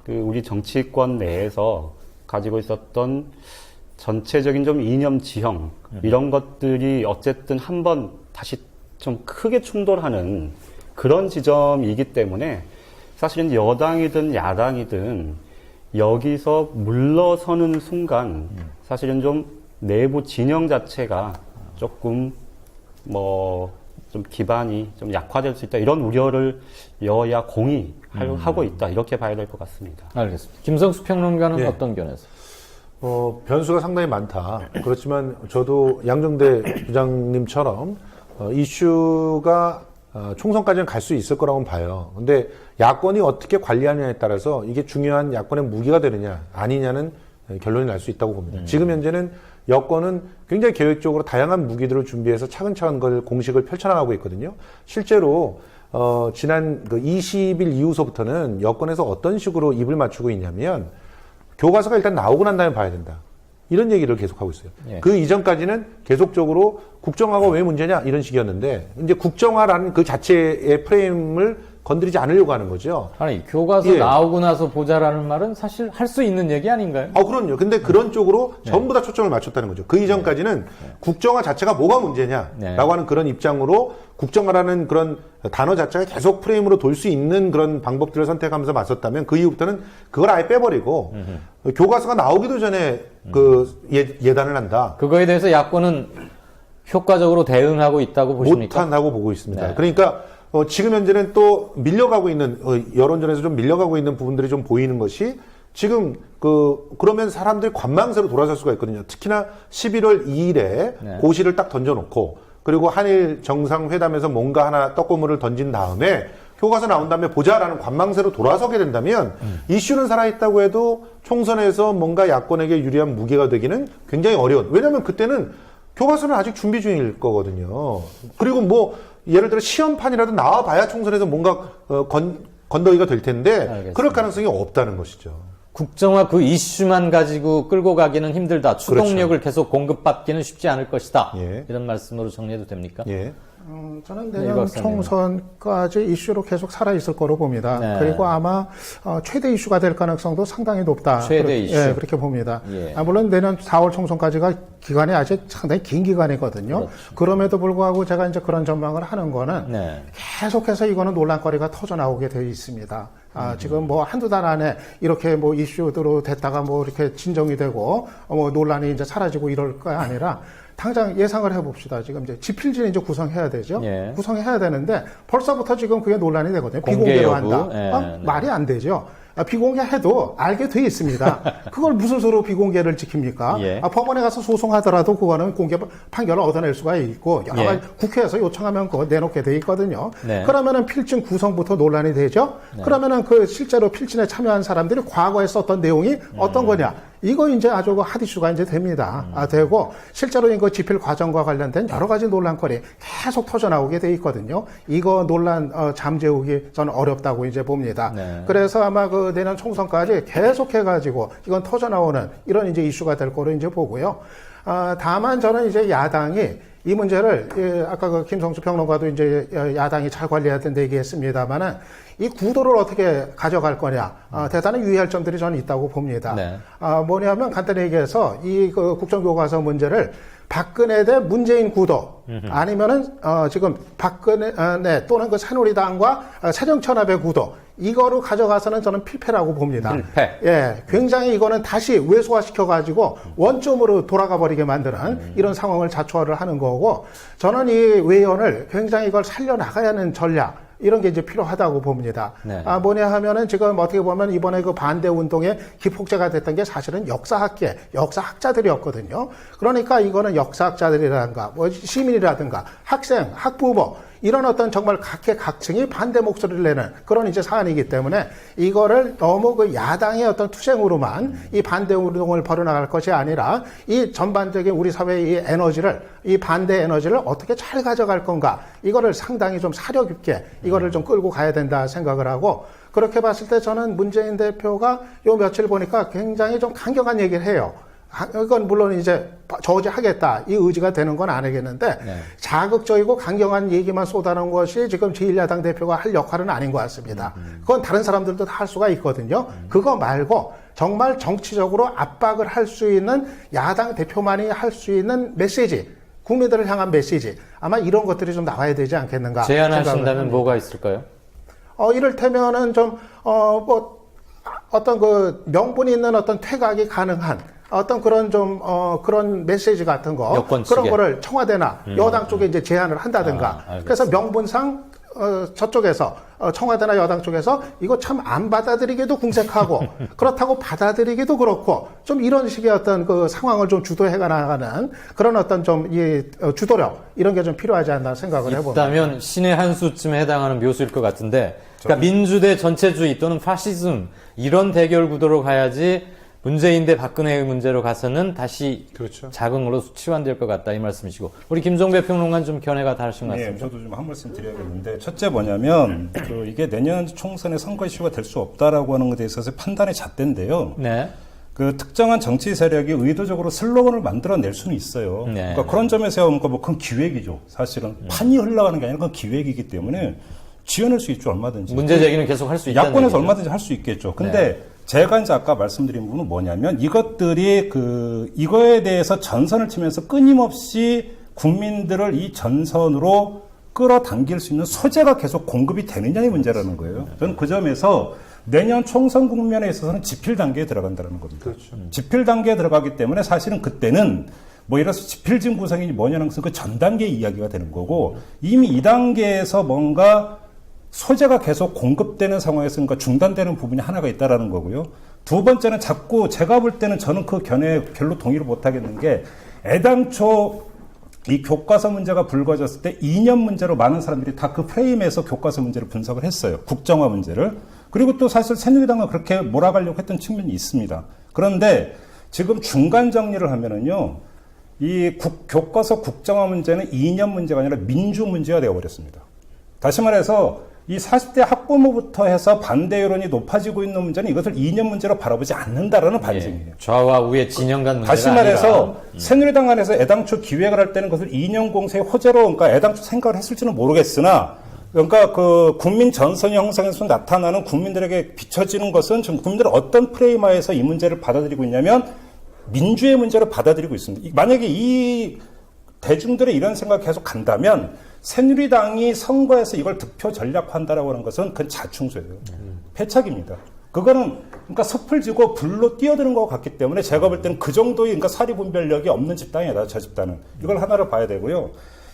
그 우리 정치권 내에서 가지고 있었던 전체적인 좀 이념 지형 이런 것들이 어쨌든 한번 다시 좀 크게 충돌하는 그런 지점이기 때문에 사실은 여당이든 야당이든 여기서 물러서는 순간 사실은 좀 내부 진영 자체가 조금 좀 기반이 좀 약화될 수 있다. 이런 우려를 여야 공히 하고 있다. 이렇게 봐야 될 것 같습니다. 알겠습니다. 김성수 평론가는 예. 어떤 견해에서? 변수가 상당히 많다. 그렇지만 저도 양정대 부장님처럼 이슈가 총선까지는 갈 수 있을 거라고 봐요. 근데 야권이 어떻게 관리하느냐에 따라서 이게 중요한 야권의 무기가 되느냐 아니냐는 결론이 날 수 있다고 봅니다. 지금 현재는 여권은 굉장히 계획적으로 다양한 무기들을 준비해서 차근차근 그 공식을 펼쳐나가고 있거든요. 실제로 지난 그 20일 이후서부터는 여권에서 어떤 식으로 입을 맞추고 있냐면 교과서가 일단 나오고 난 다음에 봐야 된다. 이런 얘기를 계속하고 있어요. 예. 그 이전까지는 계속적으로 국정화가 왜 문제냐 이런 식이었는데 이제 국정화라는 그 자체의 프레임을 건드리지 않으려고 하는 거죠. 아니, 교과서 예. 나오고 나서 보자라는 말은 사실 할 수 있는 얘기 아닌가요? 그럼요. 근데 그런 쪽으로 전부 다 초점을 맞췄다는 거죠. 그 이전까지는 국정화 자체가 뭐가 문제냐라고 하는 그런 입장으로 국정화라는 그런 단어 자체가 계속 프레임으로 돌 수 있는 그런 방법들을 선택하면서 맞섰다면 그 이후부터는 그걸 아예 빼버리고 교과서가 나오기도 전에 예단을 한다. 그거에 대해서 야권은 효과적으로 대응하고 있다고 보십니까? 못한다고 보고 있습니다. 네. 그러니까 지금 현재는 또 밀려가고 있는 여론전에서 좀 밀려가고 있는 부분들이 좀 보이는 것이 지금 그러면 사람들이 관망세로 돌아설 수가 있거든요. 특히나 11월 2일에 네. 고시를 딱 던져놓고 그리고 한일 정상회담에서 뭔가 하나 떡고물을 던진 다음에 교과서 나온 다음에 보자라는 관망세로 돌아서게 된다면 이슈는 살아있다고 해도 총선에서 뭔가 야권에게 유리한 무기가 되기는 굉장히 어려운. 왜냐하면 그때는 교과서는 아직 준비 중일 거거든요. 그리고 예를 들어 시험판이라도 나와봐야 총선에서 뭔가 건더기가 될 텐데 알겠습니다. 그럴 가능성이 없다는 것이죠. 국정화 그 이슈만 가지고 끌고 가기는 힘들다. 추동력을 계속 공급받기는 쉽지 않을 것이다. 예. 이런 말씀으로 정리해도 됩니까? 예. 저는 네, 내년 박사님. 총선까지 이슈로 계속 살아있을 거로 봅니다. 네. 그리고 아마 최대 이슈가 될 가능성도 상당히 높다. 최대 이슈. 예, 그렇게 봅니다. 예. 물론 내년 4월 총선까지가 기간이 아직 상당히 긴 기간이거든요. 그렇죠. 그럼에도 불구하고 제가 이제 그런 전망을 하는 거는 네. 계속해서 이거는 논란거리가 터져 나오게 되어 있습니다. 지금 한두 달 안에 이렇게 이슈로 됐다가 이렇게 진정이 되고 논란이 이제 사라지고 이럴 거 아니라 당장 예상을 해봅시다. 지금 이제 지필진 이제 구성해야 되죠. 예. 구성해야 되는데 벌써부터 지금 그게 논란이 되거든요. 공개 비공개로 여부. 한다. 예, 네. 말이 안 되죠. 비공개해도 알게 돼 있습니다. 그걸 무슨 수로 비공개를 지킵니까? 예. 법원에 가서 소송하더라도 그거는 공개 판결을 얻어낼 수가 있고 여러 예. 가지 국회에서 요청하면 그거 내놓게 돼 있거든요. 네. 그러면은 필진 구성부터 논란이 되죠. 그러면은 실제로 필진에 참여한 사람들이 과거에 썼던 내용이 어떤 거냐? 이거 이제 아주 핫이슈가 이제 됩니다. 되고 실제로 이거 집필 과정과 관련된 여러 가지 논란거리 계속 터져 나오게 돼 있거든요. 이거 논란 잠재우기 저는 어렵다고 이제 봅니다. 네. 그래서 아마 내년 총선까지 계속해가지고 이건 터져 나오는 이런 이제 이슈가 될 거로 이제 보고요. 다만 저는 이제 야당이 이 문제를 아까 김성수 평론가도 이제 야당이 잘 관리해야 된다 얘기했습니다만은 이 구도를 어떻게 가져갈 거냐 대단히 유의할 점들이 저는 있다고 봅니다. 네. 뭐냐면 간단히 얘기해서 이 국정교과서 문제를 박근혜 대 문재인 구도 아니면은 지금 박근혜 또는 새누리당과 새정치연합의 구도 이거로 가져가서는 저는 필패라고 봅니다. 필패. 예, 굉장히 이거는 다시 왜소화시켜가지고 원점으로 돌아가 버리게 만드는 이런 상황을 자초를 하는 거고 저는 이 외연을 굉장히 이걸 살려나가야 하는 전략 이런 게 이제 필요하다고 봅니다. 네. 뭐냐 하면은 지금 어떻게 보면 이번에 반대 운동의 기폭제가 됐던 게 사실은 역사학자들이었거든요. 그러니까 이거는 역사학자들이라든가 시민이라든가 학생, 학부모 이런 어떤 정말 각계각층이 반대 목소리를 내는 그런 이제 사안이기 때문에 이거를 너무 야당의 어떤 투쟁으로만 이 반대 운동을 벌여나갈 것이 아니라 이 전반적인 우리 사회의 이 에너지를 이 반대 에너지를 어떻게 잘 가져갈 건가 이거를 상당히 좀 사력 있게 이거를 좀 끌고 가야 된다 생각을 하고 그렇게 봤을 때 저는 문재인 대표가 요 며칠 보니까 굉장히 좀 강경한 얘기를 해요. 이건 물론 이제 저지하겠다 이 의지가 되는 건 아니겠는데 네. 자극적이고 강경한 얘기만 쏟아내는 것이 지금 제1야당 대표가 할 역할은 아닌 것 같습니다. 그건 다른 사람들도 다 할 수가 있거든요. 그거 말고 정말 정치적으로 압박을 할 수 있는 야당 대표만이 할 수 있는 메시지, 국민들을 향한 메시지, 아마 이런 것들이 좀 나와야 되지 않겠는가. 제안하신다면 뭐가 있을까요? 이를테면은 어떤 그 명분이 있는 어떤 퇴각이 가능한 어떤 그런 그런 메시지 같은 거, 여권 측에. 그런 거를 청와대나 여당 쪽에 이제 제안을 한다든가. 그래서 명분상 저쪽에서 청와대나 여당 쪽에서 이거 참 안 받아들이기도 궁색하고 그렇다고 받아들이기도 그렇고 좀 이런 식의 어떤 그 상황을 좀 주도해 나가는 그런 어떤 좀 주도력 이런 게 좀 필요하지 않나 생각을 해봅니다. 있다면 신의 한 수쯤에 해당하는 묘수일 것 같은데, 그러니까 민주대 전체주의 또는 파시즘 이런 대결 구도로 가야지 문재인 대 박근혜의 문제로 가서는 다시 그렇죠. 자긍으로 치환될 것 같다 이 말씀이시고, 우리 김종배 평론가는 좀 견해가 다르신 것 같습니다. 저도 좀 한 말씀 드려야겠는데, 첫째 뭐냐면 이게 내년 총선의 선거 이슈가 될 수 없다라고 하는 것에 있어서 판단이 잣대인데요. 네. 그 특정한 정치 세력이 의도적으로 슬로건을 만들어낼 수는 있어요. 네. 그러니까 그런 점에서 보면 그건 기획이죠. 사실은 판이 흘러가는 게 아니라 그건 기획이기 때문에 지어낼 수 있죠, 얼마든지. 문제 제기는 계속 할 수 있다는 야권에서 얘기죠. 얼마든지 할 수 있겠죠. 근데 제가 이제 아까 말씀드린 부분은 뭐냐면, 이것들이 이거에 대해서 전선을 치면서 끊임없이 국민들을 이 전선으로 끌어당길 수 있는 소재가 계속 공급이 되느냐의 문제라는 거예요. 저는 그 점에서 내년 총선 국면에 있어서는 지필 단계에 들어간다는 겁니다. 그렇죠. 지필 단계에 들어가기 때문에 사실은 그때는 뭐 이래서 지필진 구성이 뭐냐는 것은 그 전 단계 이야기가 되는 거고, 이미 이 단계에서 뭔가 소재가 계속 공급되는 상황에서 그러니까 중단되는 부분이 하나가 있다라는 거고요. 두 번째는 자꾸 제가 볼 때는 저는 그 견해에 별로 동의를 못 하겠는 게, 애당초 이 교과서 문제가 불거졌을 때 2년 문제로 많은 사람들이 다 그 프레임에서 교과서 문제를 분석을 했어요. 국정화 문제를. 그리고 또 사실 새누리당은 그렇게 몰아가려고 했던 측면이 있습니다. 그런데 지금 중간 정리를 하면은요, 이 교과서 국정화 문제는 2년 문제가 아니라 민주 문제가 되어버렸습니다. 다시 말해서 이 40대 학부모부터 해서 반대 여론이 높아지고 있는 문제는 이것을 2년 문제로 바라보지 않는다라는 반증이에요. 좌와 우의 진영 간 문제가 다시 말해서 아니라. 새누리당 안에서 애당초 기획을 할 때는 그것을 2년 공세의 호재로 그러니까 애당초 생각을 했을지는 모르겠으나, 그러니까 그 국민 전선 형성에서 나타나는 국민들에게 비춰지는 것은 지금 국민들은 어떤 프레임하에서 이 문제를 받아들이고 있냐면 민주의 문제로 받아들이고 있습니다. 만약에 이 대중들의 이런 생각이 계속 간다면 새누리당이 선거에서 이걸 득표 전략화한다라고 하는 것은 그건 자충수예요. 패착입니다. 그거는 그러니까 섣을 지고 불로 뛰어드는 것 같기 때문에 제가 볼 때는 그 정도의 그러니까 사리분별력이 없는 집단이다, 저 집단은. 이걸 하나를 봐야 되고요.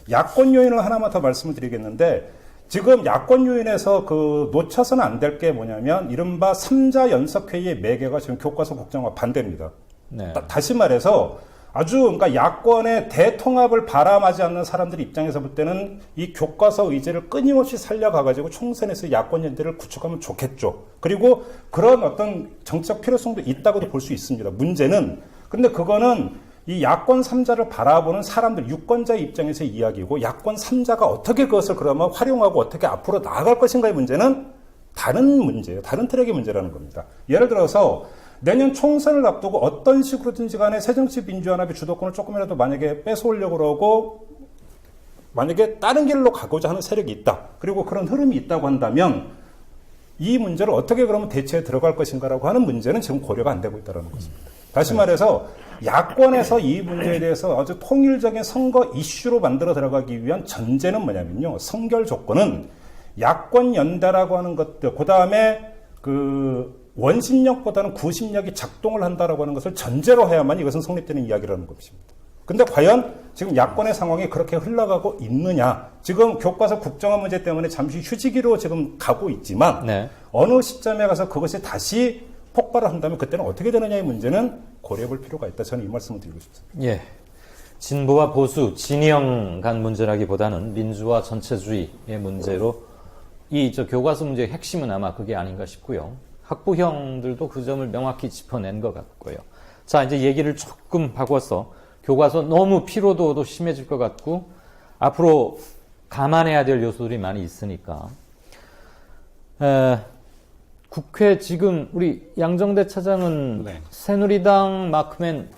야권 요인을 하나만 더 말씀을 드리겠는데, 지금 야권 요인에서 놓쳐서는 안 될 게 뭐냐면, 이른바 3자 연석회의의 매개가 지금 교과서 국정화 반대입니다. 네. 다시 말해서 아주 그러니까 야권의 대통합을 바람하지 않는 사람들 입장에서 볼 때는 이 교과서 의제를 끊임없이 살려가가지고 총선에서 야권 연대를 구축하면 좋겠죠. 그리고 그런 어떤 정치적 필요성도 있다고도 볼 수 있습니다. 문제는 근데 그거는 이 야권 3자를 바라보는 사람들, 유권자의 입장에서의 이야기고, 야권 3자가 어떻게 그것을 그러면 활용하고 어떻게 앞으로 나아갈 것인가의 문제는 다른 문제예요. 다른 트랙의 문제라는 겁니다. 예를 들어서 내년 총선을 앞두고 어떤 식으로든지 간에 새정치민주연합의 주도권을 조금이라도 만약에 뺏어오려고 그러고, 만약에 다른 길로 가고자 하는 세력이 있다. 그리고 그런 흐름이 있다고 한다면 이 문제를 어떻게 그러면 대체에 들어갈 것인가라고 하는 문제는 지금 고려가 안 되고 있다는 것입니다. 다시 말해서 야권에서 이 문제에 대해서 아주 통일적인 선거 이슈로 만들어 들어가기 위한 전제는 뭐냐면요. 선결 조건은 야권 연대라고 하는 것들, 그 다음에 원심력보다는 구심력이 작동을 한다라고 하는 것을 전제로 해야만 이것은 성립되는 이야기라는 것입니다. 근데 과연 지금 야권의 상황이 그렇게 흘러가고 있느냐? 지금 교과서 국정화 문제 때문에 잠시 휴지기로 지금 가고 있지만, 네. 어느 시점에 가서 그것이 다시 폭발을 한다면 그때는 어떻게 되느냐의 문제는 고려해 볼 필요가 있다. 저는 이 말씀을 드리고 싶습니다. 예. 진보와 보수, 진영 간 문제라기보다는 민주화 전체주의의 문제로 교과서 문제의 핵심은 아마 그게 아닌가 싶고요. 학부형들도 그 점을 명확히 짚어낸 것 같고요. 자, 이제 얘기를 조금 바꿔서 교과서 너무 피로도도 심해질 것 같고 앞으로 감안해야 될 요소들이 많이 있으니까 국회 지금 우리 양정대 차장은 네. 새누리당 마크맨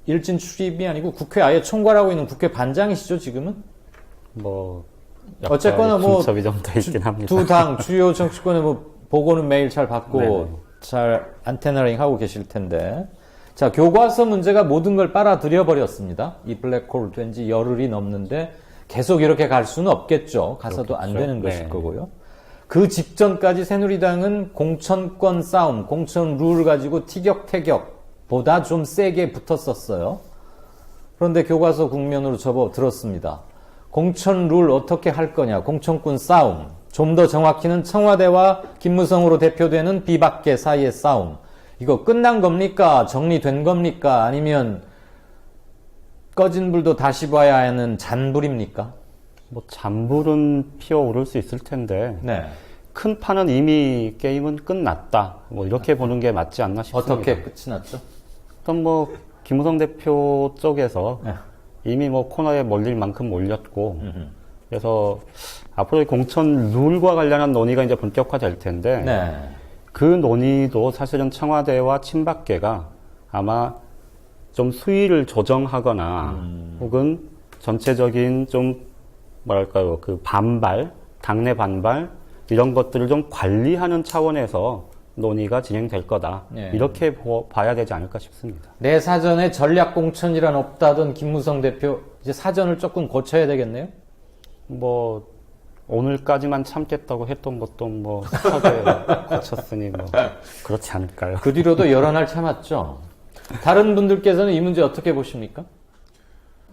일진 출입이 아니고 국회 아예 총괄하고 있는 국회 반장이시죠 지금은? 어쨌거나 분첩이 좀 돼 있긴 합니다. 두 당 주요 정치권의 보고는 매일 잘 받고 네네. 잘 안테너링 하고 계실 텐데. 자, 교과서 문제가 모든 걸 빨아들여 버렸습니다. 이 블랙홀 된 지 열흘이 넘는데 계속 이렇게 갈 수는 없겠죠. 가서도 안 그렇겠죠. 되는 것일 네. 거고요. 그 직전까지 새누리당은 공천권 싸움, 공천 룰 가지고 티격태격보다 좀 세게 붙었었어요. 그런데 교과서 국면으로 접어들었습니다. 공천 룰 어떻게 할 거냐, 공천권 싸움, 좀 더 정확히는 청와대와 김무성으로 대표되는 비박계 사이의 싸움. 이거 끝난 겁니까? 정리된 겁니까? 아니면 꺼진 불도 다시 봐야 하는 잔불입니까? 뭐 잔불은 피어오를 수 있을 텐데 네. 큰 판은 이미 게임은 끝났다. 뭐 이렇게 보는 게 맞지 않나 싶습니다. 어떻게 끝이 났죠? 일단 뭐 김무성 대표 쪽에서 네. 이미 뭐 코너에 몰릴 만큼 몰렸고 그래서 앞으로 공천 룰과 관련한 논의가 이제 본격화될 텐데 네. 그 논의도 사실은 청와대와 친박계가 아마 좀 수위를 조정하거나 혹은 전체적인 좀 뭐랄까요, 그 반발, 당내 반발 이런 것들을 좀 관리하는 차원에서 논의가 진행될 거다. 네. 이렇게 봐야 되지 않을까 싶습니다. 내 사전에 전략 공천이란 없다던 김무성 대표 이제 사전을 조금 고쳐야 되겠네요. 뭐 오늘까지만 참겠다고 했던 것도 뭐 하게 거쳤으니 뭐 그렇지 않을까요? 그 뒤로도 여러 날 참았죠. 다른 분들께서는 이 문제 어떻게 보십니까?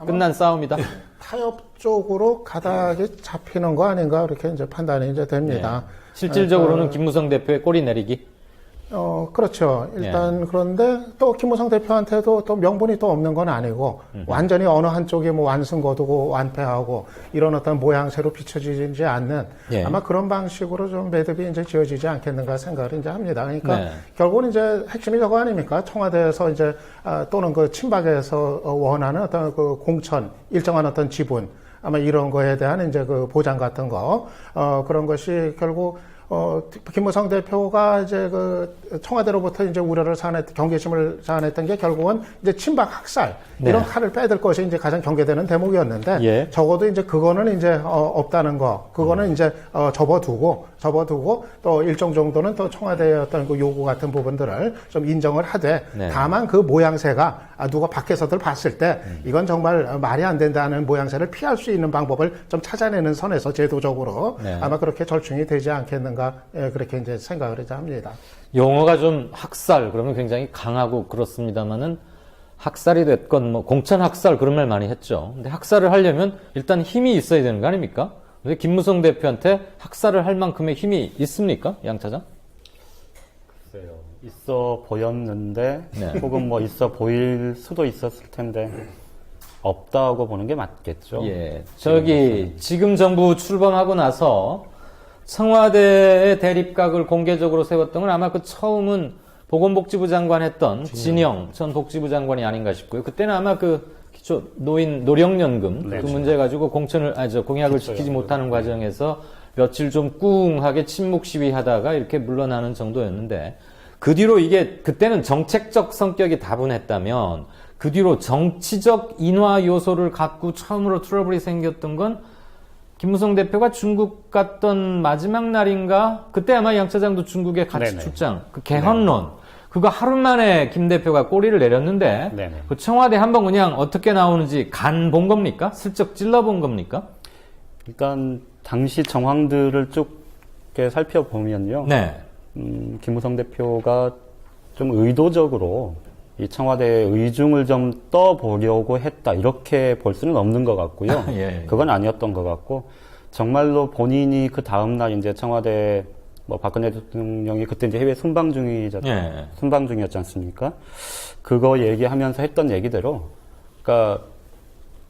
끝난 싸움이다. 타협 쪽으로 가닥이 잡히는 거 아닌가 이렇게 이제 판단이 이제 됩니다. 실질적으로는 김무성 대표의 꼬리 내리기. 그렇죠. 일단 그런데 또 김무성 대표한테도 또 명분이 또 없는 건 아니고 완전히 어느 한쪽이 뭐 완승거두고 완패하고 이런 어떤 모양새로 비춰지지 않는 예. 아마 그런 방식으로 좀 매듭이 이제 지어지지 않겠는가 생각을 이제 합니다. 그러니까 네. 결국은 이제 핵심이 저거 아닙니까? 청와대에서 이제 또는 그 친박에서 원하는 어떤 그 공천 일정한 어떤 지분 아마 이런 거에 대한 이제 그 보장 같은 거 그런 것이 결국 김무성 대표가 이제 그 청와대로부터 이제 우려를 경계심을 자아냈던 게 결국은 이제 친박 학살 이런 칼을 빼들 것이 이제 가장 경계되는 대목이었는데 예. 적어도 이제 그거는 이제 없다는 거 그거는 이제 접어두고 또 일정 정도는 또 청와대의 어떤 그 요구 같은 부분들을 좀 인정을 하되 네. 다만 그 모양새가 누가 밖에서들 봤을 때 이건 정말 말이 안 된다는 모양새를 피할 수 있는 방법을 좀 찾아내는 선에서 제도적으로 네. 아마 그렇게 절충이 되지 않겠는가 그렇게 이제 생각을 이제 합니다. 용어가 좀 학살 그러면 굉장히 강하고 그렇습니다만은 학살이 됐건 뭐 공천 학살 그런 말 많이 했죠. 근데 학살을 하려면 일단 힘이 있어야 되는 거 아닙니까? 근데 김무성 대표한테 학살을 할 만큼의 힘이 있습니까? 양 차장? 글쎄요. 있어 보였는데 네. 혹은 뭐 있어 보일 수도 있었을 텐데 없다고 보는 게 맞겠죠. 예. 지금 정부 출범하고 나서 청와대의 대립각을 공개적으로 세웠던 건 아마 그 처음은 보건복지부 장관 했던 진영 전 복지부 장관이 아닌가 싶고요. 그때는 아마 그 기초 노령연금 네, 그 문제 가지고 공약을 지키지 못하는 과정에서 며칠 좀 꿍하게 침묵 시위하다가 이렇게 물러나는 정도였는데 그 뒤로 이게 그때는 정책적 성격이 다분했다면 그 뒤로 정치적 인화 요소를 갖고 처음으로 트러블이 생겼던 건 김무성 대표가 중국 갔던 마지막 날인가? 그때 아마 양 차장도 중국에 같이 네네. 출장. 그 개헌론. 그거 하루 만에 김 대표가 꼬리를 내렸는데 네네. 그 청와대 한번 그냥 어떻게 나오는지 간 본 겁니까? 슬쩍 찔러본 겁니까? 일단 당시 정황들을 쭉 이렇게 살펴보면요. 네. 김무성 대표가 좀 의도적으로 이 청와대의 의중을 좀 떠보려고 했다 이렇게 볼 수는 없는 것 같고요. 예. 그건 아니었던 것 같고 정말로 본인이 그 다음 날 이제 청와대 뭐 박근혜 대통령이 그때 이제 해외 순방 중이었지 않습니까? 그거 얘기하면서 했던 얘기대로, 그러니까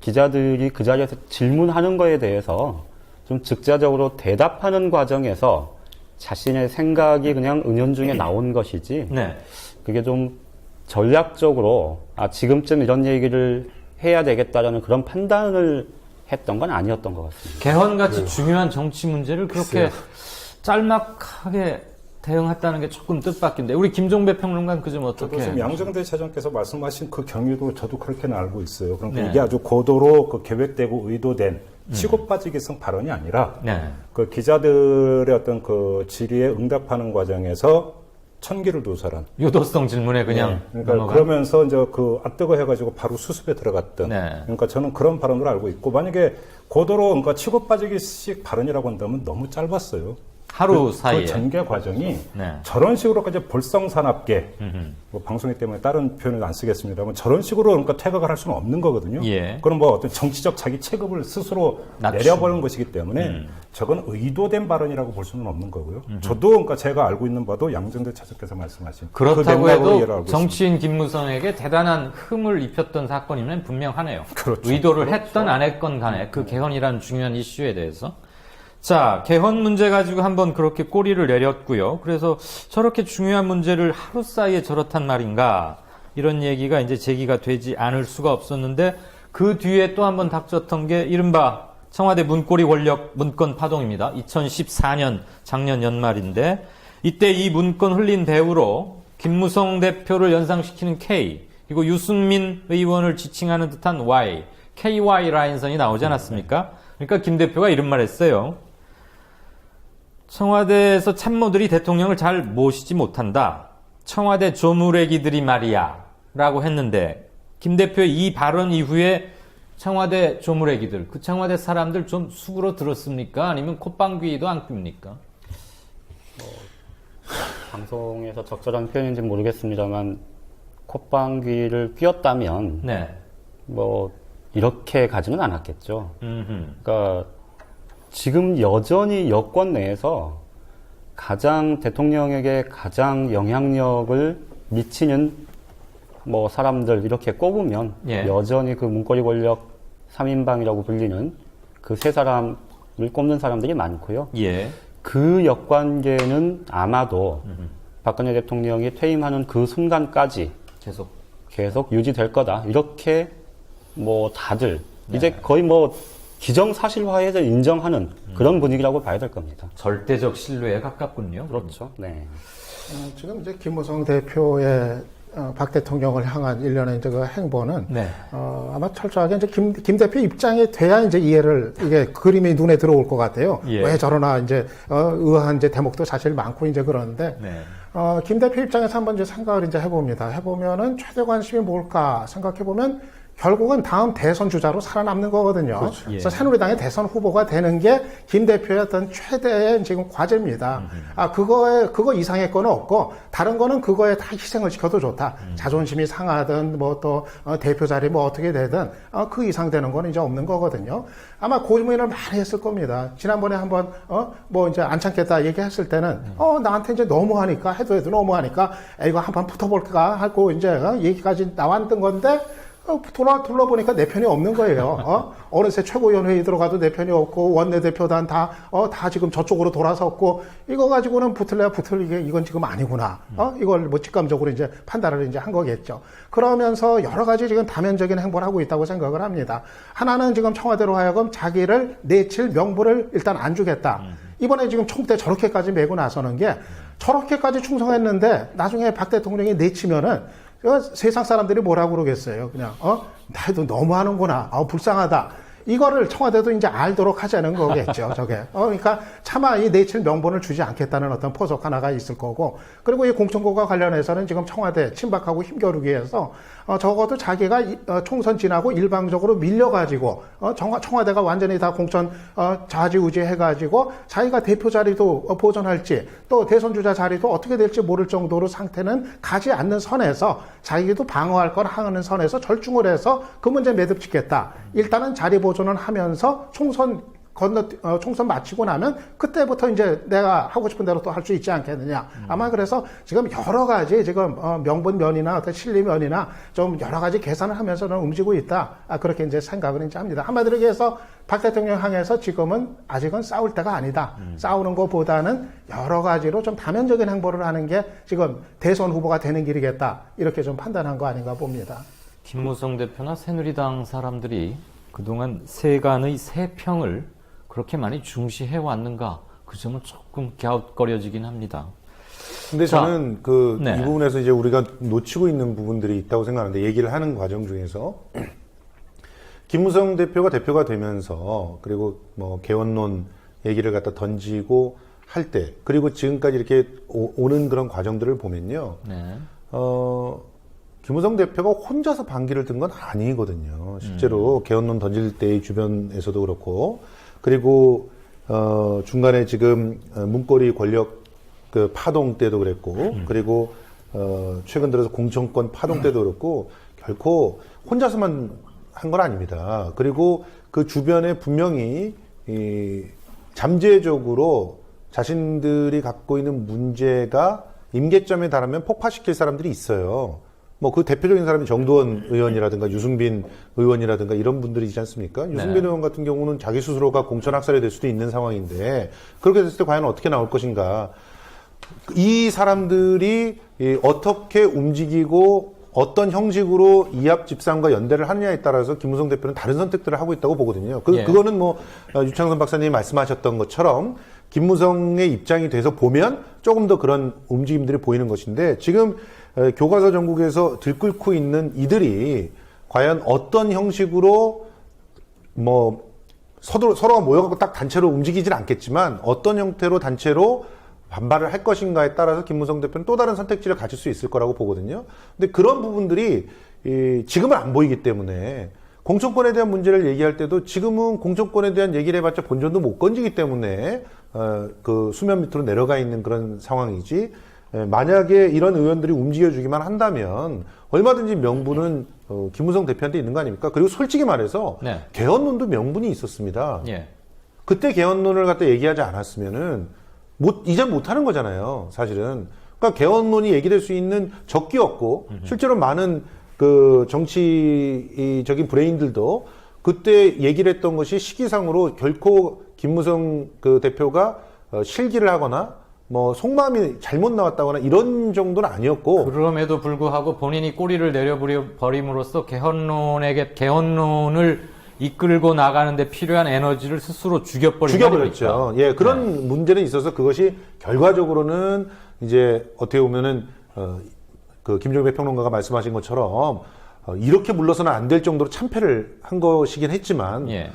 기자들이 그 자리에서 질문하는 거에 대해서 좀 즉자적으로 대답하는 과정에서 자신의 생각이 그냥 은연중에 나온 것이지. 네. 그게 좀 전략적으로 지금쯤 이런 얘기를 해야 되겠다라는 그런 판단을 했던 건 아니었던 것 같습니다. 개헌같이 중요한 정치 문제를 그렇게 짤막하게 대응했다는 게 조금 뜻밖인데 우리 김종배 평론가는 그 점 어떻게? 지금 양정대 차장께서 말씀하신 그 경위도 저도 그렇게는 알고 있어요. 그러니까 네. 이게 아주 고도로 그 계획되고 의도된 치고 빠지기성 발언이 아니라 네. 그 기자들의 어떤 그 질의에 응답하는 과정에서 천기를 도살한. 유도성 질문에 그냥 그러니까 넘어간. 그러면서 이제 그 앞뜨거 해가지고 바로 수습에 들어갔던. 네. 그러니까 저는 그런 발언을 알고 있고 만약에 고도로 그러니까 치고 빠지기식 발언이라고 한다면 너무 짧았어요. 하루 사이에. 그 전개 과정이 네. 저런 식으로까지 볼썽사납게 뭐 방송이기 때문에 다른 표현을 안 쓰겠습니다만 저런 식으로 그러니까 퇴각을 할 수는 없는 거거든요. 예. 그럼 뭐 어떤 정치적 자기 체급을 스스로 낮추. 내려버리는 것이기 때문에 저건 의도된 발언이라고 볼 수는 없는 거고요. 저도 그러니까 제가 알고 있는 바도 양정대 차장께서 말씀하신 그 그렇다고 맥락으로 이해를 해도 알고 정치인 김무성에게 대단한 흠을 입혔던 사건이면 분명하네요. 그렇죠. 의도를 했던 안 했건 간에 그 개헌이라는 중요한 이슈에 대해서. 자, 개헌 문제 가지고 한번 그렇게 꼬리를 내렸고요. 그래서 저렇게 중요한 문제를 하루 사이에 저렇단 말인가 이런 얘기가 이제 제기가 되지 않을 수가 없었는데 그 뒤에 또 한번 닥쳤던 게 이른바 청와대 문고리 권력 문건 파동입니다. 2014년 작년 연말인데 이때 이 문건 흘린 배우로 김무성 대표를 연상시키는 K 그리고 유승민 의원을 지칭하는 듯한 Y, KY 라인선이 나오지 않았습니까? 그러니까 김 대표가 이런 말 했어요. 청와대에서 참모들이 대통령을 잘 모시지 못한다. 청와대 조무래기들이 말이야. 라고 했는데 김 대표의 이 발언 이후에 청와대 조무래기들, 그 청와대 사람들 좀 숙으로 들었습니까? 아니면 콧방귀도 안 낍니까? 방송에서 적절한 표현인지 모르겠습니다만 콧방귀를 뀌었다면 네. 뭐 이렇게 가지는 않았겠죠. 음흠. 그러니까 지금 여전히 여권 내에서 대통령에게 가장 영향력을 미치는 뭐 사람들 이렇게 꼽으면 예. 여전히 그 문고리 권력 3인방이라고 불리는 그 세 사람을 꼽는 사람들이 많고요. 예. 그 역관계는 아마도 박근혜 대통령이 퇴임하는 그 순간까지 계속 유지될 거다. 이렇게 뭐 다들 이제 거의 뭐 기정사실화해서 인정하는 그런 분위기라고 봐야 될 겁니다. 절대적 신뢰에 가깝군요. 그렇죠. 네. 지금 이제 김무성 대표의 박 대통령을 향한 일련의 이제 그 행보는 네. 아마 철저하게 이제 김 대표 입장에 돼야 이제 이게 그림이 눈에 들어올 것 같아요. 예. 왜 저러나 이제 의아한 이제 대목도 사실 많고 이제 그러는데 네. 김 대표 입장에서 한번 이제 생각을 이제 해봅니다. 해보면은 최대 관심이 뭘까 생각해보면 결국은 다음 대선 주자로 살아남는 거거든요. 그렇죠. 그래서 새누리당의 대선 후보가 되는 게 김 대표의 어떤 최대의 지금 과제입니다. 그거 이상의 거는 없고, 다른 거는 그거에 다 희생을 시켜도 좋다. 자존심이 상하든, 뭐 또, 대표 자리 뭐 어떻게 되든, 그 이상 되는 거는 이제 없는 거거든요. 아마 고민을 많이 했을 겁니다. 지난번에 한번, 뭐 이제 안 참겠다 얘기했을 때는, 나한테 이제 너무하니까, 해도 너무하니까, 이거 한번 붙어볼까 하고 이제, 얘기까지 나왔던 건데, 둘러보니까 내 편이 없는 거예요. 어느새 최고위원회의 들어가도 내 편이 없고, 원내대표단 다 지금 저쪽으로 돌아섰고, 이거 가지고는 붙을래야 붙을게, 이건 지금 아니구나. 이걸 뭐 직감적으로 이제 판단을 이제 한 거겠죠. 그러면서 여러 가지 지금 다면적인 행보를 하고 있다고 생각을 합니다. 하나는 지금 청와대로 하여금 자기를 내칠 명분을 일단 안 주겠다. 이번에 지금 총대 저렇게까지 메고 나서는 게, 저렇게까지 충성했는데, 나중에 박 대통령이 내치면은, 세상 사람들이 뭐라고 그러겠어요. 그냥, 나도 너무하는구나. 불쌍하다. 이거를 청와대도 이제 알도록 하자는 거겠죠, 저게. 그러니까 차마 이 내칠 명분을 주지 않겠다는 어떤 포석 하나가 있을 거고, 그리고 이 공천국과 관련해서는 지금 청와대 침박하고 힘겨루기 위해서, 적어도 자기가 총선 지나고 일방적으로 밀려가지고, 청와대가 완전히 다 공천, 좌지우지 해가지고, 자기가 대표 자리도 보존할지, 또 대선주자 자리도 어떻게 될지 모를 정도로 상태는 가지 않는 선에서, 자기도 방어할 건 하는 선에서 절충을 해서 그 문제 매듭 짓겠다. 일단은 자리 보존을 하면서 총선 마치고 나면 그때부터 이제 내가 하고 싶은 대로 또 할 수 있지 않겠느냐. 아마 그래서 지금 여러 가지 지금 명분 면이나 어떤 실리 면이나 좀 여러 가지 계산을 하면서는 움직이고 있다. 그렇게 이제 생각을 이제 합니다. 한마디로 얘기해서 박 대통령 향해서 지금은 아직은 싸울 때가 아니다. 싸우는 것보다는 여러 가지로 좀 다면적인 행보를 하는 게 지금 대선 후보가 되는 길이겠다. 이렇게 좀 판단한 거 아닌가 봅니다. 김무성 대표나 새누리당 사람들이 그동안 세간의 세평을 그렇게 많이 중시해 왔는가? 그 점은 조금 갸웃거려지긴 합니다. 근데 저는 네. 이 부분에서 이제 우리가 놓치고 있는 부분들이 있다고 생각하는데, 얘기를 하는 과정 중에서 김무성 대표가 되면서, 그리고 뭐 개헌론 얘기를 갖다 던지고, 할 때, 그리고 지금까지 이렇게 오는 그런 과정들을 보면요. 네. 김무성 대표가 혼자서 반기를 든 건 아니거든요. 실제로 개헌론 던질 때의 주변에서도 그렇고, 그리고 중간에 지금 문고리 권력 그 파동 때도 그랬고, 그리고 최근 들어서 공천권 파동 때도 그렇고, 결코 혼자서만 한 건 아닙니다. 그리고 그 주변에 분명히 잠재적으로 자신들이 갖고 있는 문제가 임계점에 달하면 폭파시킬 사람들이 있어요. 뭐 그 대표적인 사람이 정두원 의원이라든가 유승빈 의원이라든가 이런 분들이지 않습니까? 유승빈 의원 같은 경우는 자기 스스로가 공천 학살이 될 수도 있는 상황인데, 그렇게 됐을 때 과연 어떻게 나올 것인가? 이 사람들이 어떻게 움직이고 어떤 형식으로 이합 집산과 연대를 하느냐에 따라서 김무성 대표는 다른 선택들을 하고 있다고 보거든요. 그거는 뭐 유창선 박사님이 말씀하셨던 것처럼 김무성의 입장이 돼서 보면 조금 더 그런 움직임들이 보이는 것인데, 지금 교과서 전국에서 들끓고 있는 이들이 과연 어떤 형식으로 뭐 서로가 모여갖고 딱 단체로 움직이진 않겠지만 어떤 형태로 단체로 반발을 할 것인가에 따라서 김무성 대표는 또 다른 선택지를 가질 수 있을 거라고 보거든요. 근데 그런 부분들이 지금은 안 보이기 때문에, 공천권에 대한 문제를 얘기할 때도 지금은 공천권에 대한 얘기를 해봤자 본전도 못 건지기 때문에 그 수면 밑으로 내려가 있는 그런 상황이지, 만약에 이런 의원들이 움직여주기만 한다면 얼마든지 명분은 김무성 대표한테 있는 거 아닙니까? 그리고 솔직히 말해서 네. 개헌론도 명분이 있었습니다. 예. 그때 개헌론을 갖다 얘기하지 않았으면은 이제 못하는 거잖아요, 사실은. 그러니까 개헌론이 얘기될 수 있는 적기였고, 실제로 많은 그 정치적인 브레인들도 그때 얘기를 했던 것이 시기상으로 결코 김무성 그 대표가 실기를 하거나 뭐 속마음이 잘못 나왔다거나 이런 정도는 아니었고, 그럼에도 불구하고 본인이 꼬리를 내려버림으로써 개헌론을 이끌고 나가는데 필요한 에너지를 스스로 죽여버렸죠. 예, 그런 문제는 있어서 그것이 결과적으로는 이제 어떻게 보면은 그 김종배 평론가가 말씀하신 것처럼 이렇게 물러서는 안 될 정도로 참패를 한 것이긴 했지만, 예.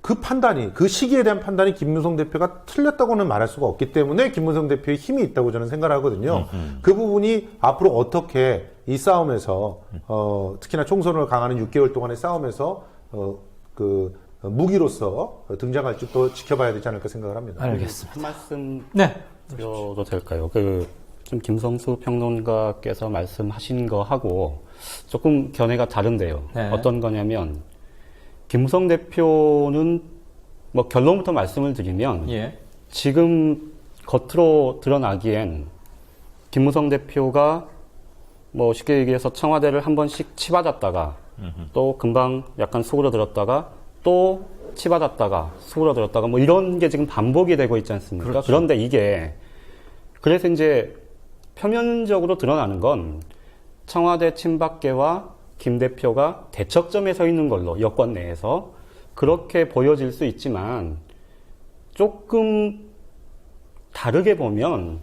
그 판단이, 그 시기에 대한 판단이 김무성 대표가 틀렸다고는 말할 수가 없기 때문에 김무성 대표의 힘이 있다고 저는 생각을 하거든요. 그 부분이 앞으로 어떻게 이 싸움에서 특히나 총선을 강하는 6개월 동안의 싸움에서 그 무기로서 등장할지 또 지켜봐야 되지 않을까 생각을 합니다. 알겠습니다. 한 말씀 네. 드려도 될까요? 좀 김성수 평론가께서 말씀하신 거하고 조금 견해가 다른데요. 네. 어떤 거냐면, 김무성 대표는 뭐 결론부터 말씀을 드리면, 예. 지금 겉으로 드러나기엔 김무성 대표가 뭐 쉽게 얘기해서 청와대를 한 번씩 치받았다가 또 금방 약간 속으로 들었다가 또 치받았다가 속으로 들었다가 뭐 이런 게 지금 반복이 되고 있지 않습니까? 그렇죠. 그런데 이게 그래서 이제 표면적으로 드러나는 건 청와대 친박계와 김 대표가 대척점에 서 있는 걸로 여권 내에서 그렇게 보여질 수 있지만, 조금 다르게 보면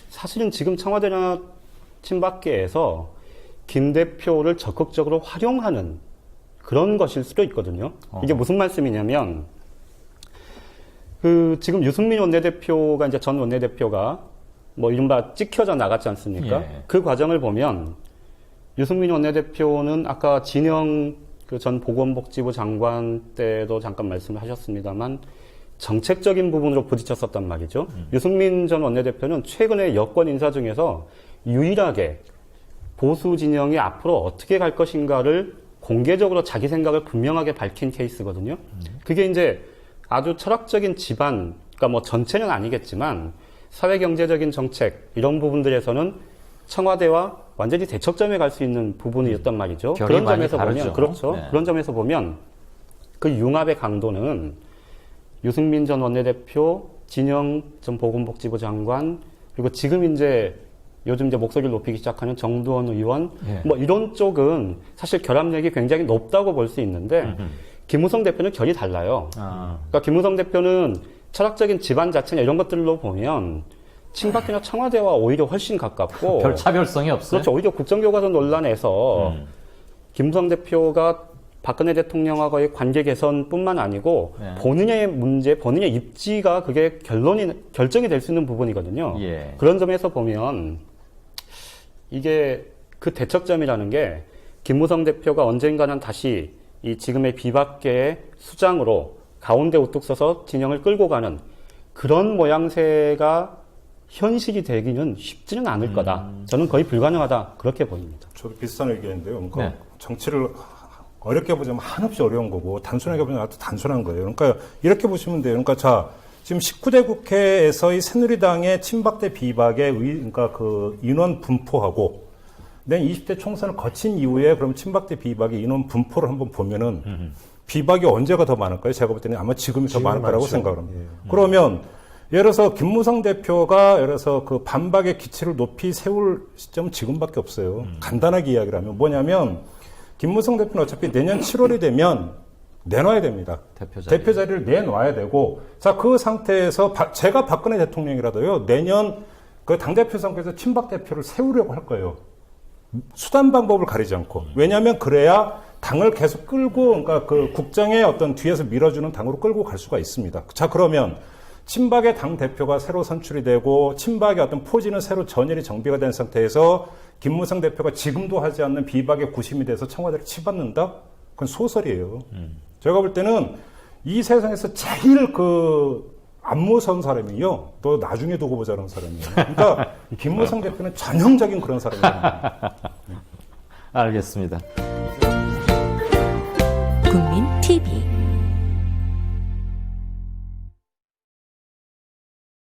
사실은 지금 청와대나 친박계에서 김 대표를 적극적으로 활용하는 그런 것일 수도 있거든요. 이게 무슨 말씀이냐면, 지금 유승민 원내대표가 이제 전 원내대표가 뭐 이른바 찍혀져 나갔지 않습니까? 예. 그 과정을 보면 유승민 원내대표는 아까 진영 그 전 보건복지부 장관 때도 잠깐 말씀을 하셨습니다만 정책적인 부분으로 부딪혔었단 말이죠. 유승민 전 원내대표는 최근에 여권 인사 중에서 유일하게 보수 진영이 앞으로 어떻게 갈 것인가를 공개적으로 자기 생각을 분명하게 밝힌 케이스거든요. 그게 이제 아주 철학적인 집안, 그러니까 뭐 전체는 아니겠지만 사회경제적인 정책 이런 부분들에서는 청와대와 완전히 대척점에 갈 수 있는 부분이었단 말이죠. 결이 그런 많이 점에서 다르죠. 보면 그렇죠. 네. 그런 점에서 보면 그 융합의 강도는 유승민 전 원내대표, 진영 전 보건복지부 장관, 그리고 지금 이제 요즘 이제 목소리를 높이기 시작하는 정두원 의원, 예. 뭐 이런 쪽은 사실 결합력이 굉장히 높다고 볼 수 있는데, 김무성 대표는 결이 달라요. 그러니까 김무성 대표는 철학적인 집안 자체나 이런 것들로 보면 친박이나 청와대와 오히려 훨씬 가깝고, 별 차별성이 없어요. 그렇죠. 오히려 국정교과서 논란에서 김무성 대표가 박근혜 대통령하고의 관계 개선뿐만 아니고 네. 본인의 문제, 본인의 입지가 그게 결정이 될 수 있는 부분이거든요. 예. 그런 점에서 보면 이게 그 대척점이라는 게 김무성 대표가 언젠가는 다시 이 지금의 비박계의 수장으로 가운데 우뚝 서서 진영을 끌고 가는 그런 모양새가 현실이 되기는 쉽지는 않을 거다. 저는 거의 불가능하다. 그렇게 보입니다. 저도 비슷한 의견인데요. 그러니까 네. 정치를 어렵게 보자면 한없이 어려운 거고 단순하게 보자면 아주 단순한 거예요. 그러니까 이렇게 보시면 돼요. 그러니까 자, 지금 19대 국회에서의 새누리당의 친박 대 비박의 그러니까 그 인원 분포하고 내년 20대 총선을 거친 이후에 그럼 친박 대 비박의 인원 분포를 한번 보면은 비박이 언제가 더 많을까요? 제가 볼 때는 아마 지금이 더 많을 거라고 생각을 합니다. 그러면 예를 들어서 김무성 대표가 예를 들어서 그 반박의 기치를 높이 세울 시점은 지금밖에 없어요. 간단하게 이야기를 하면 뭐냐면 김무성 대표는 어차피 내년 7월이 되면 내놔야 됩니다. 대표 자리를 내놔야 되고 자, 그 상태에서 제가 박근혜 대통령이라도요. 내년 그 당대표 선거에서 친박 대표를 세우려고 할 거예요. 수단 방법을 가리지 않고. 왜냐하면 그래야 당을 계속 끌고 그러니까 그 국정에 어떤 뒤에서 밀어주는 당으로 끌고 갈 수가 있습니다. 자, 그러면 친박의 당 대표가 새로 선출이 되고 친박의 어떤 포진은 새로 전열이 정비가 된 상태에서 김무성 대표가 지금도 하지 않는 비박의 구심이 돼서 청와대를 치받는다? 그건 소설이에요. 제가 볼 때는 이 세상에서 제일 안 무서운 사람이요. 또 나중에 두고 보자는 사람이에요. 그러니까 김무성 대표는 전형적인 그런 사람이에요. 알겠습니다. 국민 TV